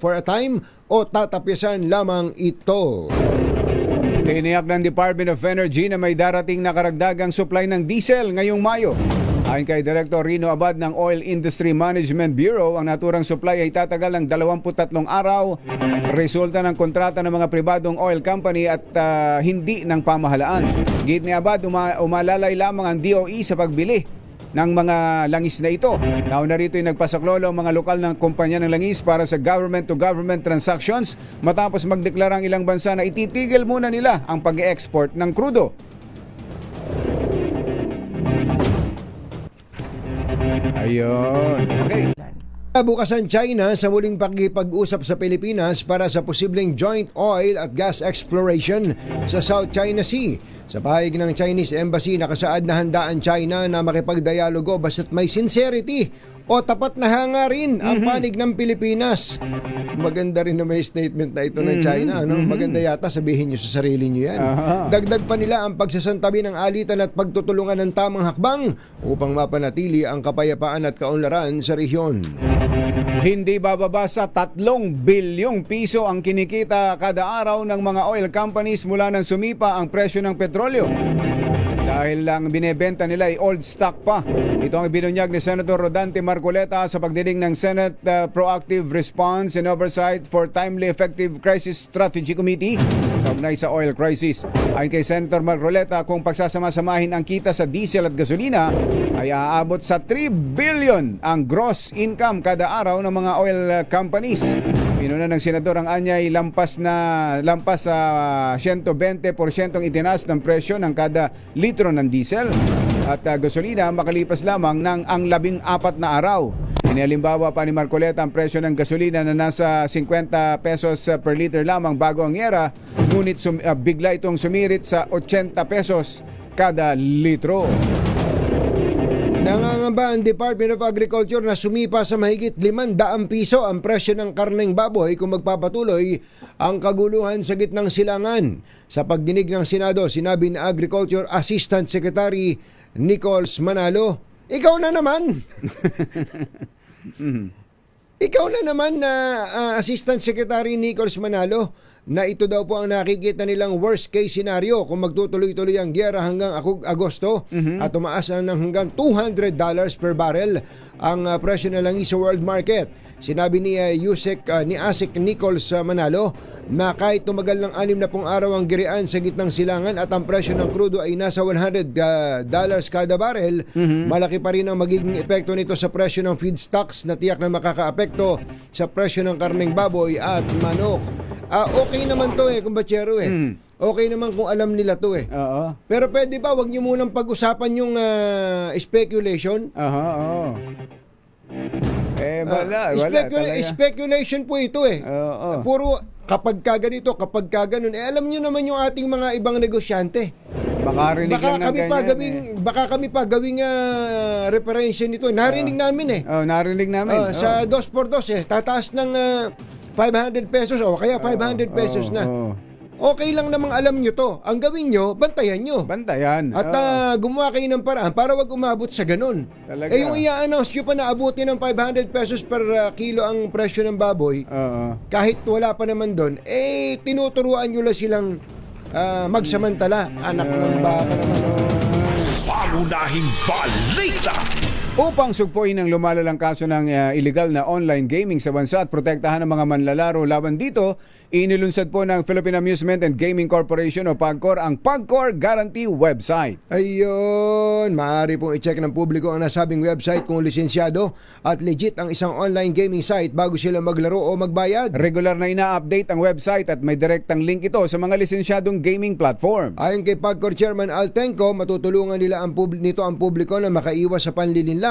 for a time o tatapyasan lamang ito. Tiniyak ng Department of Energy na may darating na karagdagang supply ng diesel ngayong Mayo. Ayon kay Director Rino Abad ng Oil Industry Management Bureau, ang naturang supply ay tatagal ng 23 araw, resulta ng kontrata ng mga pribadong oil company at hindi ng pamahalaan. Git ni Abad, umalalay lamang ang DOE sa pagbili ng mga langis na ito. Nauna rito ay nagpasaklolo ang mga lokal ng kumpanya ng langis para sa government-to-government transactions matapos magdeklara ang ilang bansa na ititigil muna nila ang pag-export ng krudo. Ayun. Okay. Bukas ang China sa muling pakikipag-usap sa Pilipinas para sa posibleng joint oil at gas exploration sa South China Sea. Sa pahayag ng Chinese Embassy, nakasaad na handa ang China na makipagdialogo basta't may sincerity o tapat na hangarin ang panig ng Pilipinas. Maganda rin na may statement na ito ng China. No? Maganda yata sabihin nyo sa sarili nyo yan. Dagdag pa nila ang pagsasantabi ng alitan at pagtutulungan ng tamang hakbang upang mapanatili ang kapayapaan at kaunlaran sa rehiyon. Hindi bababa sa 3 bilyong piso ang kinikita kada araw ng mga oil companies mula nang sumipa ang presyo ng petrolyo. Dahil lang binebenta nila ay old stock pa. Ito ang binunyag ni Senator Rodante Marcoleta sa pagdinig ng Senate Proactive Response and Oversight for Timely Effective Crisis Strategy Committee kaugnay sa oil crisis. Ayon kay Senator Marcoleta, kung pagsasama-samahin ang kita sa diesel at gasolina ay aabot sa 3 billion ang gross income kada araw ng mga oil companies. Pinuna ng senador ang anyay lampas sa 120% ang itinaas ng presyo ng kada litro ng diesel at gasolina makalipas lamang ng ang 14 na araw. Inihalimbawa pa ni Marcoleta ang presyo ng gasolina na nasa 50 pesos per liter lamang bago ang yera, ngunit bigla itong sumirit sa 80 pesos kada litro. Nangangamba ang Department of Agriculture na sumipa sa mahigit 500 piso ang presyo ng karneng baboy kung magpapatuloy ang kaguluhan sa gitnang silangan. Sa pagdinig ng Senado, sinabi ni Agriculture Assistant Secretary Nichols Manalo, ikaw na naman! Ikaw na naman na Assistant Secretary Nichols Manalo, na ito daw po ang nakikita nilang worst case scenario kung magtutuloy-tuloy ang giyera hanggang Agosto at tumaas na ng hanggang $200 per barrel ang presyo na langis sa world market. Sinabi ni Asik Nichols Manalo na kahit tumagal ng 60 araw ang girian sa gitnang silangan at ang presyo ng krudo ay nasa $100 kada barrel, malaki pa rin ang magiging epekto nito sa presyo ng feedstocks na tiyak na makakaapekto sa presyo ng karneng baboy at manok. Okay naman to kumbachero Okay naman kung alam nila to Oo. Pero pwede ba wag niyo munang pag-usapan yung speculation? Wala Speculation po ito Puro kapag ganito, kapag ganun. Alam niyo naman yung ating mga ibang negosyante. Baka kami pa gawing referensya nito. Narinig namin narinig namin. Sa 2x2 tataas ng 500 pesos o kaya 500 pesos na. Okay lang namang alam nyo to. Ang gawin nyo, bantayan nyo. At gumawa kayo ng paraan para wag umabot sa ganun. Talaga. Yung i-announce nyo pa na abutin ng 500 pesos per kilo ang presyo ng baboy, kahit wala pa naman doon, tinuturuan nyo lang silang magsamantala. Anak ng baka naman. Pangunahing balita! Upang sugpuin ang lumalalang kaso ng illegal na online gaming sa bansa at protektahan ang mga manlalaro laban dito, inilunsad po ng Philippine Amusement and Gaming Corporation o PAGCOR ang PAGCOR Guarantee website. Ayun, maaari pong i-check ng publiko ang nasabing website kung lisensyado at legit ang isang online gaming site bago sila maglaro o magbayad. Regular na ina-update ang website at may direktang link ito sa mga lisensyadong gaming platform. Ayon kay PAGCOR Chairman Al Tenco, matutulungan nila ang publiko na makaiwas sa panlilinlang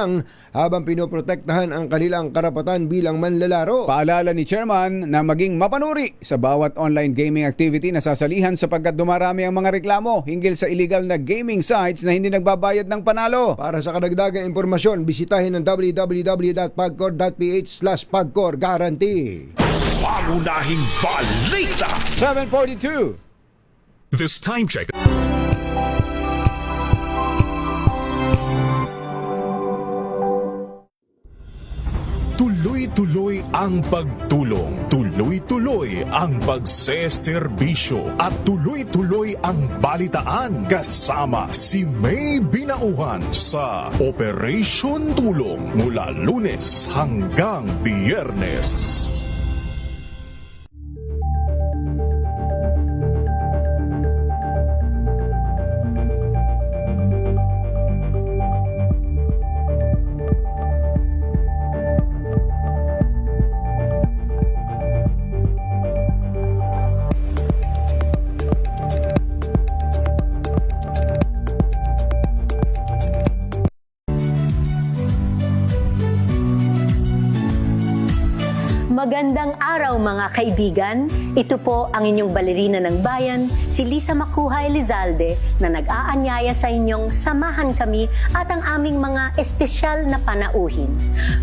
habang pinoprotektahan ang kanilang karapatan bilang manlalaro. Paalala ni Chairman na maging mapanuri sa bawat online gaming activity na sasalihan sapagkat dumarami ang mga reklamo hinggil sa illegal na gaming sites na hindi nagbabayad ng panalo. Para sa kadagdagang impormasyon, bisitahin ang www.pagcor.ph/PAGCOR Guarantee. Pangunahing balita! 7:42. This time check. Tuloy-tuloy ang pagtulong, tuloy-tuloy ang pagseserbisyo at tuloy-tuloy ang balitaan kasama si May Binauhan sa Operation Tulong mula Lunes hanggang Biyernes. Magandang araw mga kaibigan. Ito po ang inyong balerina ng bayan, si Lisa Makuha Elizalde na nag-aanyaya sa inyong samahan kami at ang aming mga espesyal na panauhin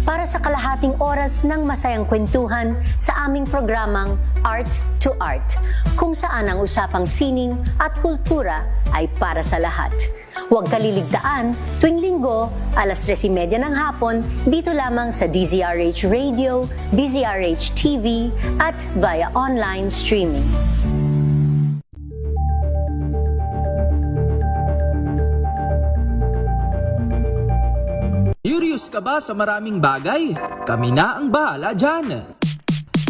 para sa kalahating oras ng masayang kwentuhan sa aming programang Art to Art, kung saan ang usapang sining at kultura ay para sa lahat. Huwag kaliligtaan, tuwing linggo, 3:30 ng hapon, dito lamang sa DZRH Radio, DZRH TV, at via online streaming. Curious ka ba sa maraming bagay? Kami na ang bahala dyan.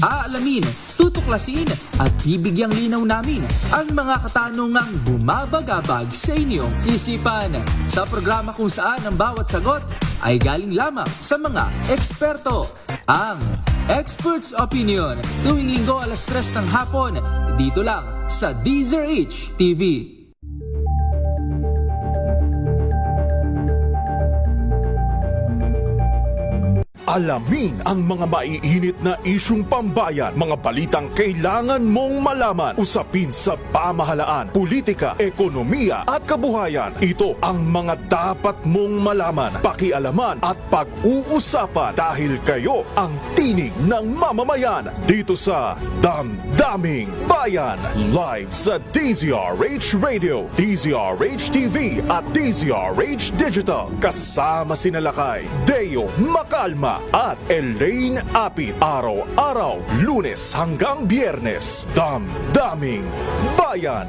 Aalamin, tutuklasin at bibigyang linaw namin ang mga katanungang bumabagabag sa inyong isipan. Sa programa kung saan ang bawat sagot ay galing lamang sa mga eksperto. Ang Expert's Opinion, tuwing linggo 3:00 ng hapon, dito lang sa DZRH TV. Alamin ang mga maiinit na isyung pambayan, mga balitang kailangan mong malaman, usapin sa pamahalaan, politika, ekonomiya at kabuhayan. Ito ang mga dapat mong malaman, pakialaman at pag-uusapan dahil kayo ang tinig ng mamamayan dito sa Damdaming Bayan. Live sa DZRH Radio, DZRH TV at DZRH Digital. Kasama sinalakay Deo Macalma at Elaine Apit. Araw-araw, Lunes hanggang Biyernes. Damdaming Bayan.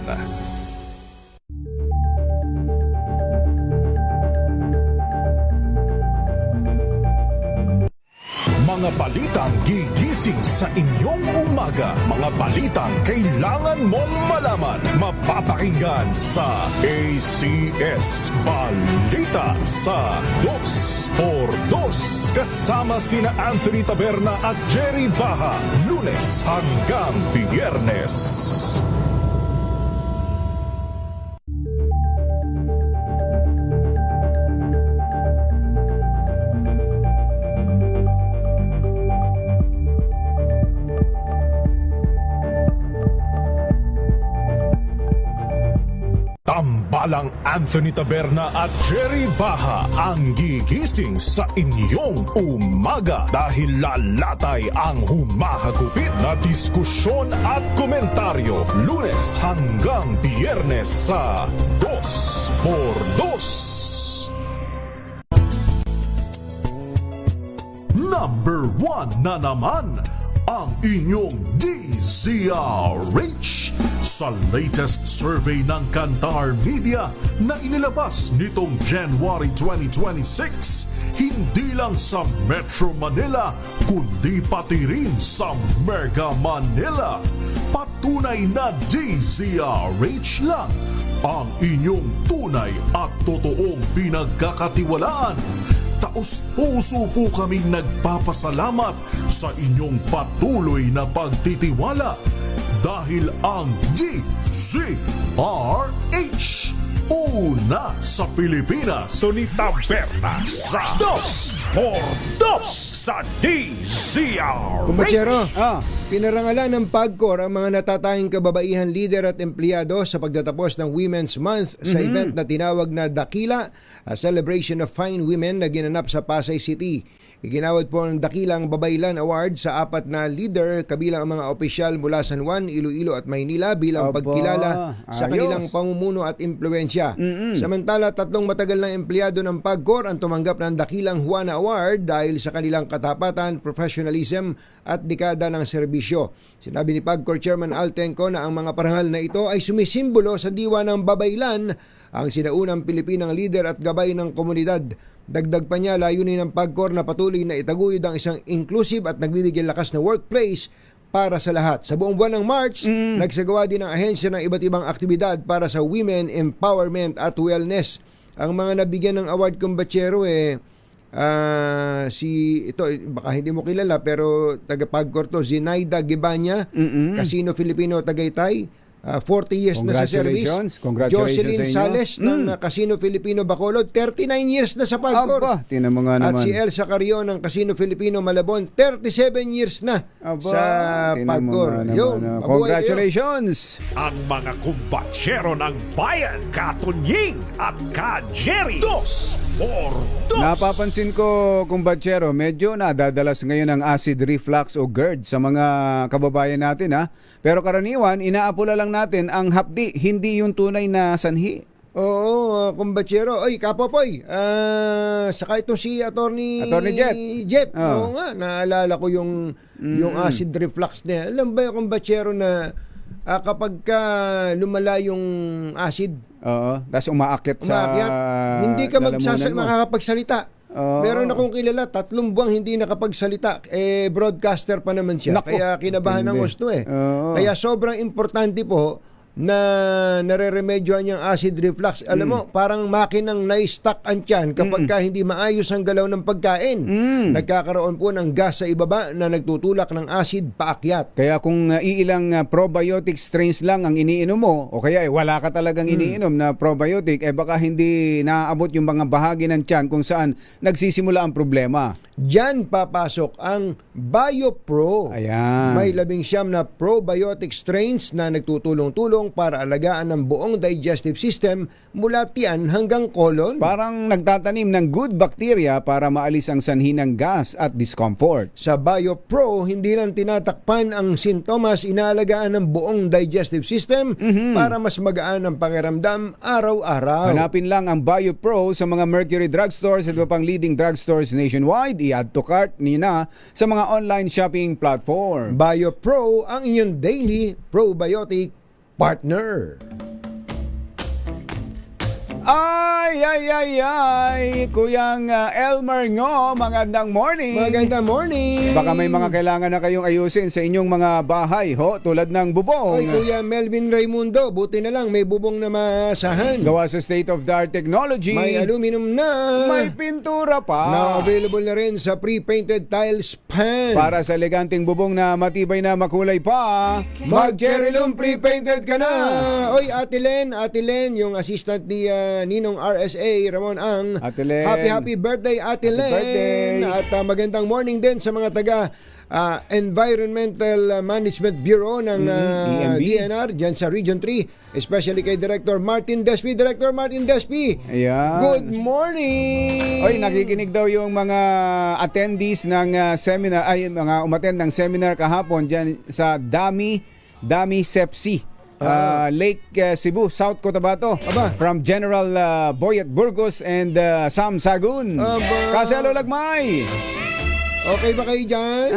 Mga balitang gigising sa inyong umaga. Mga balitang kailangan mong malaman. Mapapakinggan sa ACS Balita sa 2x2. Kasama sina Anthony Taberna at Jerry Baha. Lunes hanggang Biyernes. Tambalang Anthony Taberna at Jerry Baha ang gigising sa inyong umaga dahil lalatay ang humahagupit na diskusyon at komentaryo. Lunes hanggang Biyernes sa 2x2. Number 1 na naman ang inyong DZRH sa latest survey ng Kantar Media na inilabas nitong January 2026. Hindi lang sa Metro Manila kundi pati rin sa Mega Manila. Patunay na DZRH lang ang inyong tunay at totoong pinagkakatiwalaan. Taos-puso po kaming nagpapasalamat sa inyong patuloy na pagtitiwala dahil ang DZRH una sa Pilipinas. Sunita Berna sa 2x2 sa DZRH. Kumbachero, pinarangalan ng PAGCOR ang mga natatanging kababaihan, leader at empleyado sa pagtatapos ng Women's Month sa event na tinawag na Dakila, a celebration of fine women na ginanap sa Pasay City. Iginawad po ang Dakilang Babaylan Award sa 4 na leader kabilang ang mga opisyal mula San Juan, Iloilo at Maynila bilang pagkilala sa kanilang pamumuno at impluensya. Samantala, 3 matagal na empleyado ng PAGCOR ang tumanggap ng Dakilang Juana Award dahil sa kanilang katapatan, professionalism at dekada ng serbisyo. Sinabi ni PAGCOR Chairman Al Tenco na ang mga parangal na ito ay sumisimbolo sa diwa ng Babaylan, ang sinaunang Pilipinang leader at gabay ng komunidad. Dagdag pa niya, layunin ng PAGCOR na patuloy na itaguyod ang isang inclusive at nagbibigay lakas na workplace para sa lahat. Sa buong buwan ng March, nagsagawa din ang ahensya ng iba't ibang aktibidad para sa women empowerment at wellness. Ang mga nabigyan ng award kumbachero ito baka hindi mo kilala pero taga PAGCOR to, Zinaida Gibanya, Casino Filipino Tagaytay. 40 years na sa service. Jocelyn Sales ng Casino Filipino Bacolod, 39 years na sa PAGCOR. At si Elsa Carion ng Casino Filipino Malabon, 37 years na sa PAGCOR. Congratulations! Ang mga kumbatsero ng bayan, Katunying at Ka-Jerry. 2x2. Napapansin ko, kumbatsero, medyo nadadalas ngayon ang acid reflux o GERD sa mga kababayan natin, ha? Pero karaniwan, inaapula lang natin ang hapdi, hindi yung tunay na sanhi. Oo, kumbatsero. Oy, Kapopoy, saka ito si Attorney Jet. Oo nga, naalala ko yung acid reflux niya. Alam ba yung kumbatsero na kapag ka lumala yung acid, tapos umaakyat hindi ka makakapagsalita. Meron akong kilala, 3 buwang hindi nakapagsalita. Broadcaster pa naman siya. Naku, kaya kinabahan ng gusto Kaya sobrang importante po na nare-remedyohan niyang acid reflux. Alam mo, parang makinang na-stuck ang tiyan kapag ka hindi maayos ang galaw ng pagkain. Nagkakaroon po ng gas sa ibaba na nagtutulak ng acid paakyat. Kaya kung iilang probiotic strains lang ang iniinom mo, o kaya wala ka talagang iniinom na probiotic, baka hindi naaabot yung mga bahagi ng tiyan kung saan nagsisimula ang problema. Diyan papasok ang BioPro. Ayan. May 19 na probiotic strains na nagtutulong-tulong tumutulong para alagaan ang buong digestive system mula tiyan hanggang kolon. Parang nagtatanim ng good bacteria para maalis ang sanhi ng gas at discomfort. Sa BioPro, hindi lang tinatakpan ang sintomas, inaalagaan ang buong digestive system para mas magaan ang pakiramdam araw-araw. Hanapin lang ang BioPro sa mga Mercury drugstores at iba pang leading drugstores nationwide. I-add to cart niyo na sa mga online shopping platform. BioPro, ang inyong daily probiotic partner. Ay, Kuyang Elmer Ngo, magandang morning. Magandang morning. Baka may mga kailangan na kayong ayusin sa inyong mga bahay, tulad ng bubong. Ay, Kuya Melvin Raimundo, buti na lang may bubong na maasahan. Gawa sa state-of-the-art technology. May aluminum na. May pintura pa. Na available na rin sa pre-painted tiles pan. Para sa eleganteng bubong na matibay na makulay pa, mag-Cherylum pre-painted ka na. Oy, Ate Len, yung assistant ni Ninong RSA Ramon Ang. Ate Len. Happy birthday, Ate Len. Birthday. At magandang morning din sa mga taga Environmental Management Bureau ng DNR dyan sa Region 3, especially kay Director Martin Despi. Director Martin Despi, ayan. Good morning! Oy, nakikinig daw yung mga attendees ng seminar, ay mga umattend ng seminar kahapon dyan sa Dami Sepsi. Lake Cebu, South Cotabato. From General Boyet Burgos and Sam Sagun. Kaselo Lagmay. Okay ba kayo dyan?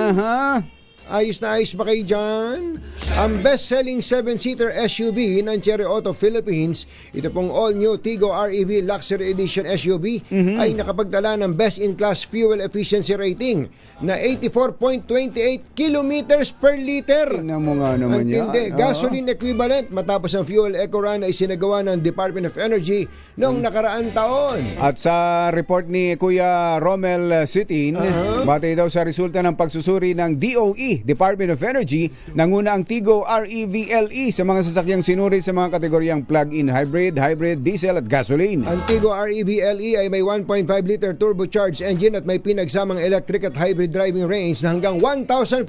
Ayos na ayos ba kayo dyan? Ang best-selling 7-seater SUV ng Cherry Auto Philippines, ito pong all-new Tigo REV Luxury Edition SUV, ay nakapagtala ng best-in-class fuel efficiency rating na 84.28 kilometers per liter. Tingnan mo nga naman yan. Gasoline equivalent matapos ang fuel eco run ay sinagawa ng Department of Energy noong nakaraang taon. At sa report ni Kuya Romel Sitin, batay daw sa resulta ng pagsusuri ng DOE, Department of Energy, nanguna ang Tigo REVLE sa mga sasakyang sinuri sa mga kategoryang plug-in hybrid, diesel at gasoline. Ang Tigo REVLE ay may 1.5 liter turbocharged engine at may pinagsamang electric at hybrid driving range na hanggang 1,400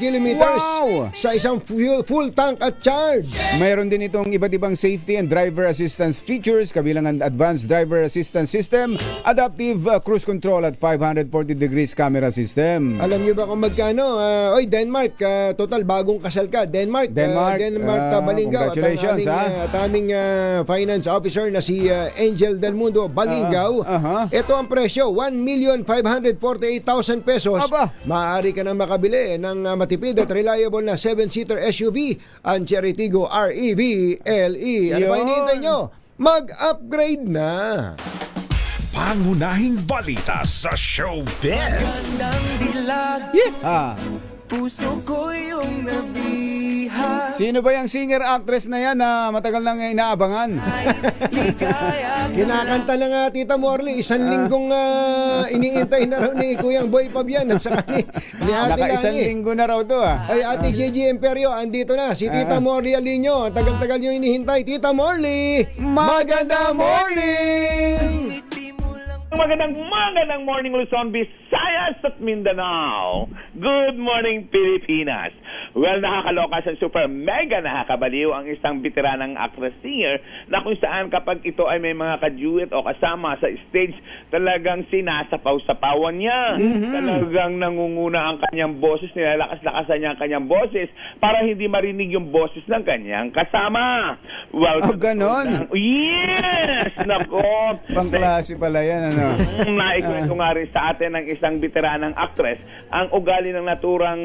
kilometers sa isang full tank at charge. Mayroon din itong iba't ibang safety and driver assistance features, kabilang ang advanced driver assistance system, adaptive cruise control at 540 degrees camera system. Alam niyo ba kung magkano? Denmark, total bagong kasal ka. Denmark, Balinggaw. Congratulations, at aming finance officer na si Angel Del Mundo Balinggaw. Ito ang presyo, 1,548,000 pesos. Maaari ka nang makabili ng matipid at reliable na 7-seater SUV, ang Cherry Tigo REVLE. Ano ba hinihintay nyo? Mag-upgrade na! Pangunahing balita sa showbiz. Puso ko yung nabiha. Sino ba yung singer-actress na yan na matagal nang inaabangan? Kinakanta na nga Tita Morley, isang linggong iniintay na raw ni Kuyang Boy Pabian at saka ni Ate Lani. Naka-isang linggo na raw to Ay, Ate JJ Imperio, andito na si Tita Morley Alinyo. Tagal-tagal nyo hinihintay. Tita Morley, magandang morning! Magandang morning Luzon, Visayas at Mindanao. Good morning Pilipinas. Well, nakakaloka sa super mega nakakabaliw ang isang veteranang actress singer na kung saan kapag ito ay may mga ka-duet o kasama sa stage, talagang sinasapaw-sapawan niya. Talagang nangunguna ang kanyang boses, nilalakas-lakasan niya ang kanyang boses para hindi marinig yung boses ng kanyang kasama. Well, ganon? Yes! Nako! Pangklase pala yan, ano? Naikwento nga rin sa atin ng isang veteranang actress ang ugali ng naturang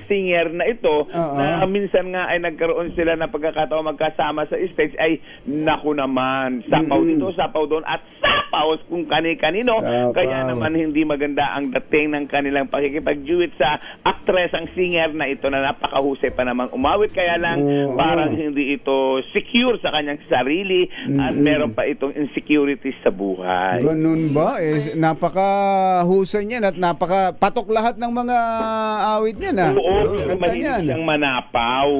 singer na ito na minsan nga ay nagkaroon sila ng pagkakataon magkasama sa stage ay naku naman, sapaw dito, sapaw doon at sapaw kung kani-kanino. Kaya naman hindi maganda ang dating ng kanilang pakikipag-duet sa actress ang singer na ito na napakahusay pa namang umawit, kaya lang parang hindi ito secure sa kanyang sarili at meron pa itong insecurities sa buhay. Ganun ba? Napakahusay niyan at napakapatok lahat ng mga awit niyan. Oo, mahilig siyang manapaw.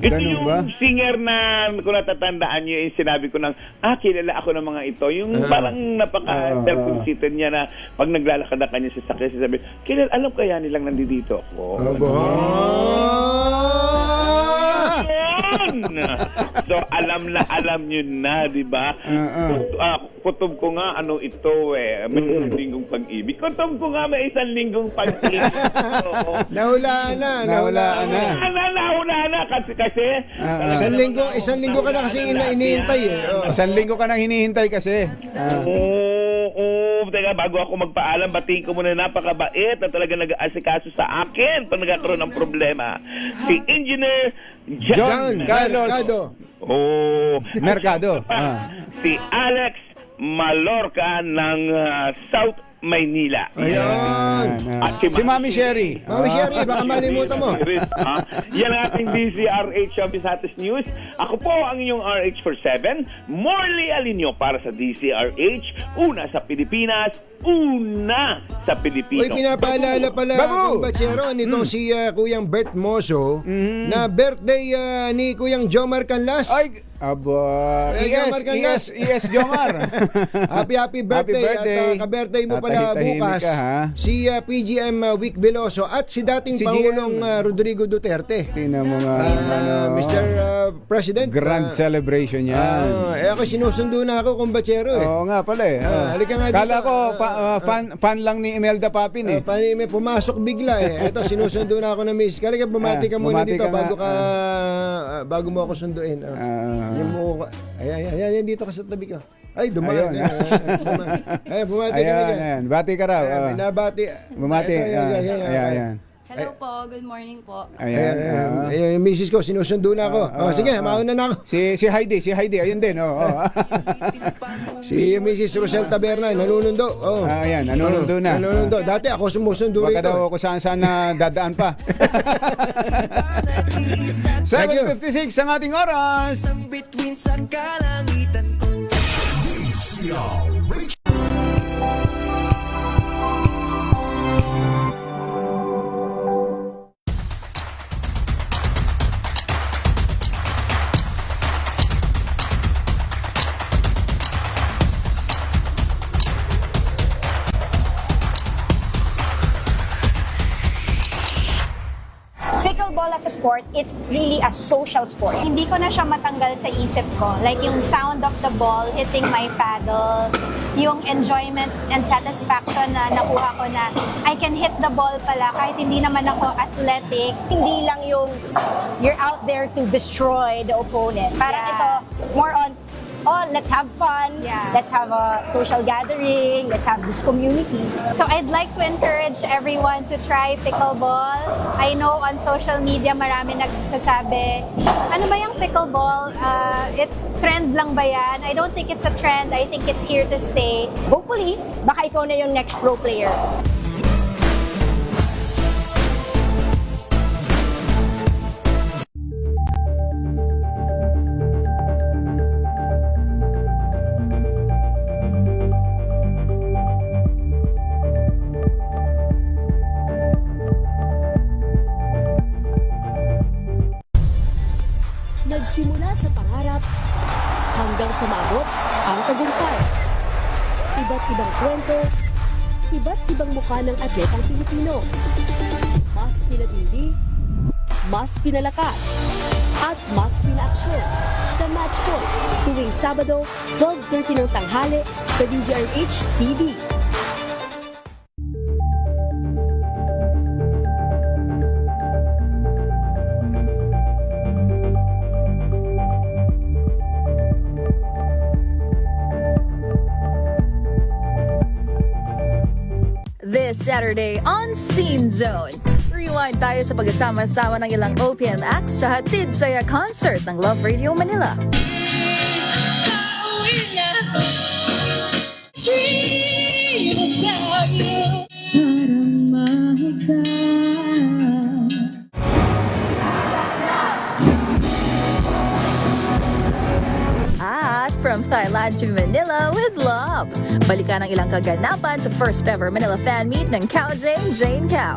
Ito yung singer na kung natatandaan niyo yung sinabi ko ng kilala ako ng mga ito. Yung parang napaka-self-conceited niya na pag naglalakad na kanya sa sakya, sabi, alam kaya nilang nandito ako. Yun! So, alam nyo na, di ba? Kutob ko nga, ano ito may isang linggong pag-ibig. Kutob ko nga, may isang linggong pag-ibig. Nahulaan na. Nahulaan na. Kasi Isang linggo ka na kasi inihintay eh. Isang linggo ka nang hinihintay kasi. Teka, bago ako magpaalam, batiin ko muna napakabait na talaga nag-aasikaso sa akin pag nagkakaroon ng problema. Si Engineer John Carlos Mercado. Si Alex Malorca ng South Maynila. Ayan. At Si Mami Sherry. Mami Sherry, baka malimutan mo. Yan ang ating DZRH Bisates News. Ako po ang inyong RH47, Morley Alinio para sa DZRH. Una sa Pilipinas, una sa Pilipino. Uy, pinapaalala pala kung Bachero nitong si Kuyang Bert Moso na birthday ni Kuyang Jomar Canlas. Ay, aba. ES Jomar. Happy birthday. At ka-birthday mo pala bukas si PGM Vic Veloso at si dating Pangulong Rodrigo Duterte. Tingnan mo nga. Mr. President. Grand celebration yan. Ako sinusundo na ako kung Bachero eh. Oo nga pala eh. Halika nga dito. Kala ko fan lang ni Imelda Papin eh. May pumasok bigla eh. Ito, sinusundo na ako ng miss. Halika, bumati ka muna dito bago mo ako sunduin. Yung mo, ayan, dito ka sa tabi ko. Ay, dumaan. Ayan, bumati ka na dyan. Ayan, bati ka raw. Nabati. Bumati. Ayan. Hello po, good morning po. Ayan. Yung misis ko, sinusundo na ako. Sige, mauna na ako. Si Heidi, ayun din. Si Mrs. Rosel Taberna, nanunundo. Ayan, nanunundo na. Nanunundo. Dati ako sumusundo rito. Baka daw kung saan na dadaan pa. 7:56 ang ating oras. Bituin sa kalangitan ko. Pickleball as a sport, it's really a social sport. Hindi ko na siya matanggal sa isip ko. Like yung sound of the ball hitting my paddle, yung enjoyment and satisfaction na nakuha ko na I can hit the ball pala kahit hindi naman ako athletic. Hindi lang yung you're out there to destroy the opponent. Parang ito, more on let's have fun, let's have a social gathering, let's have this community. So I'd like to encourage everyone to try pickleball. I know on social media marami nagsasabi, ano ba yung pickleball? Trend lang ba yan? I don't think it's a trend. I think it's here to stay. Hopefully, baka ikaw na yung next pro player. Nagsimula sa pangarap hanggang sa maabot ang tagumpay. Iba't ibang kwento, iba't ibang mukha ng atletang Pilipino. Mas pinatindi, mas pinalakas, at mas pinaaksyon sa Match Point tuwing Sabado, 12:30 ng tanghali sa DZRH TV. This Saturday on Scene Zone. Rewind tayo sa pag-asama-sama ng ilang OPM acts sa Hatid Saya Concert ng Love Radio Manila. At from Thailand to Manila with love. Balikan ang ilang kaganapan sa first ever Manila fan meet ng Cow Jane Cow.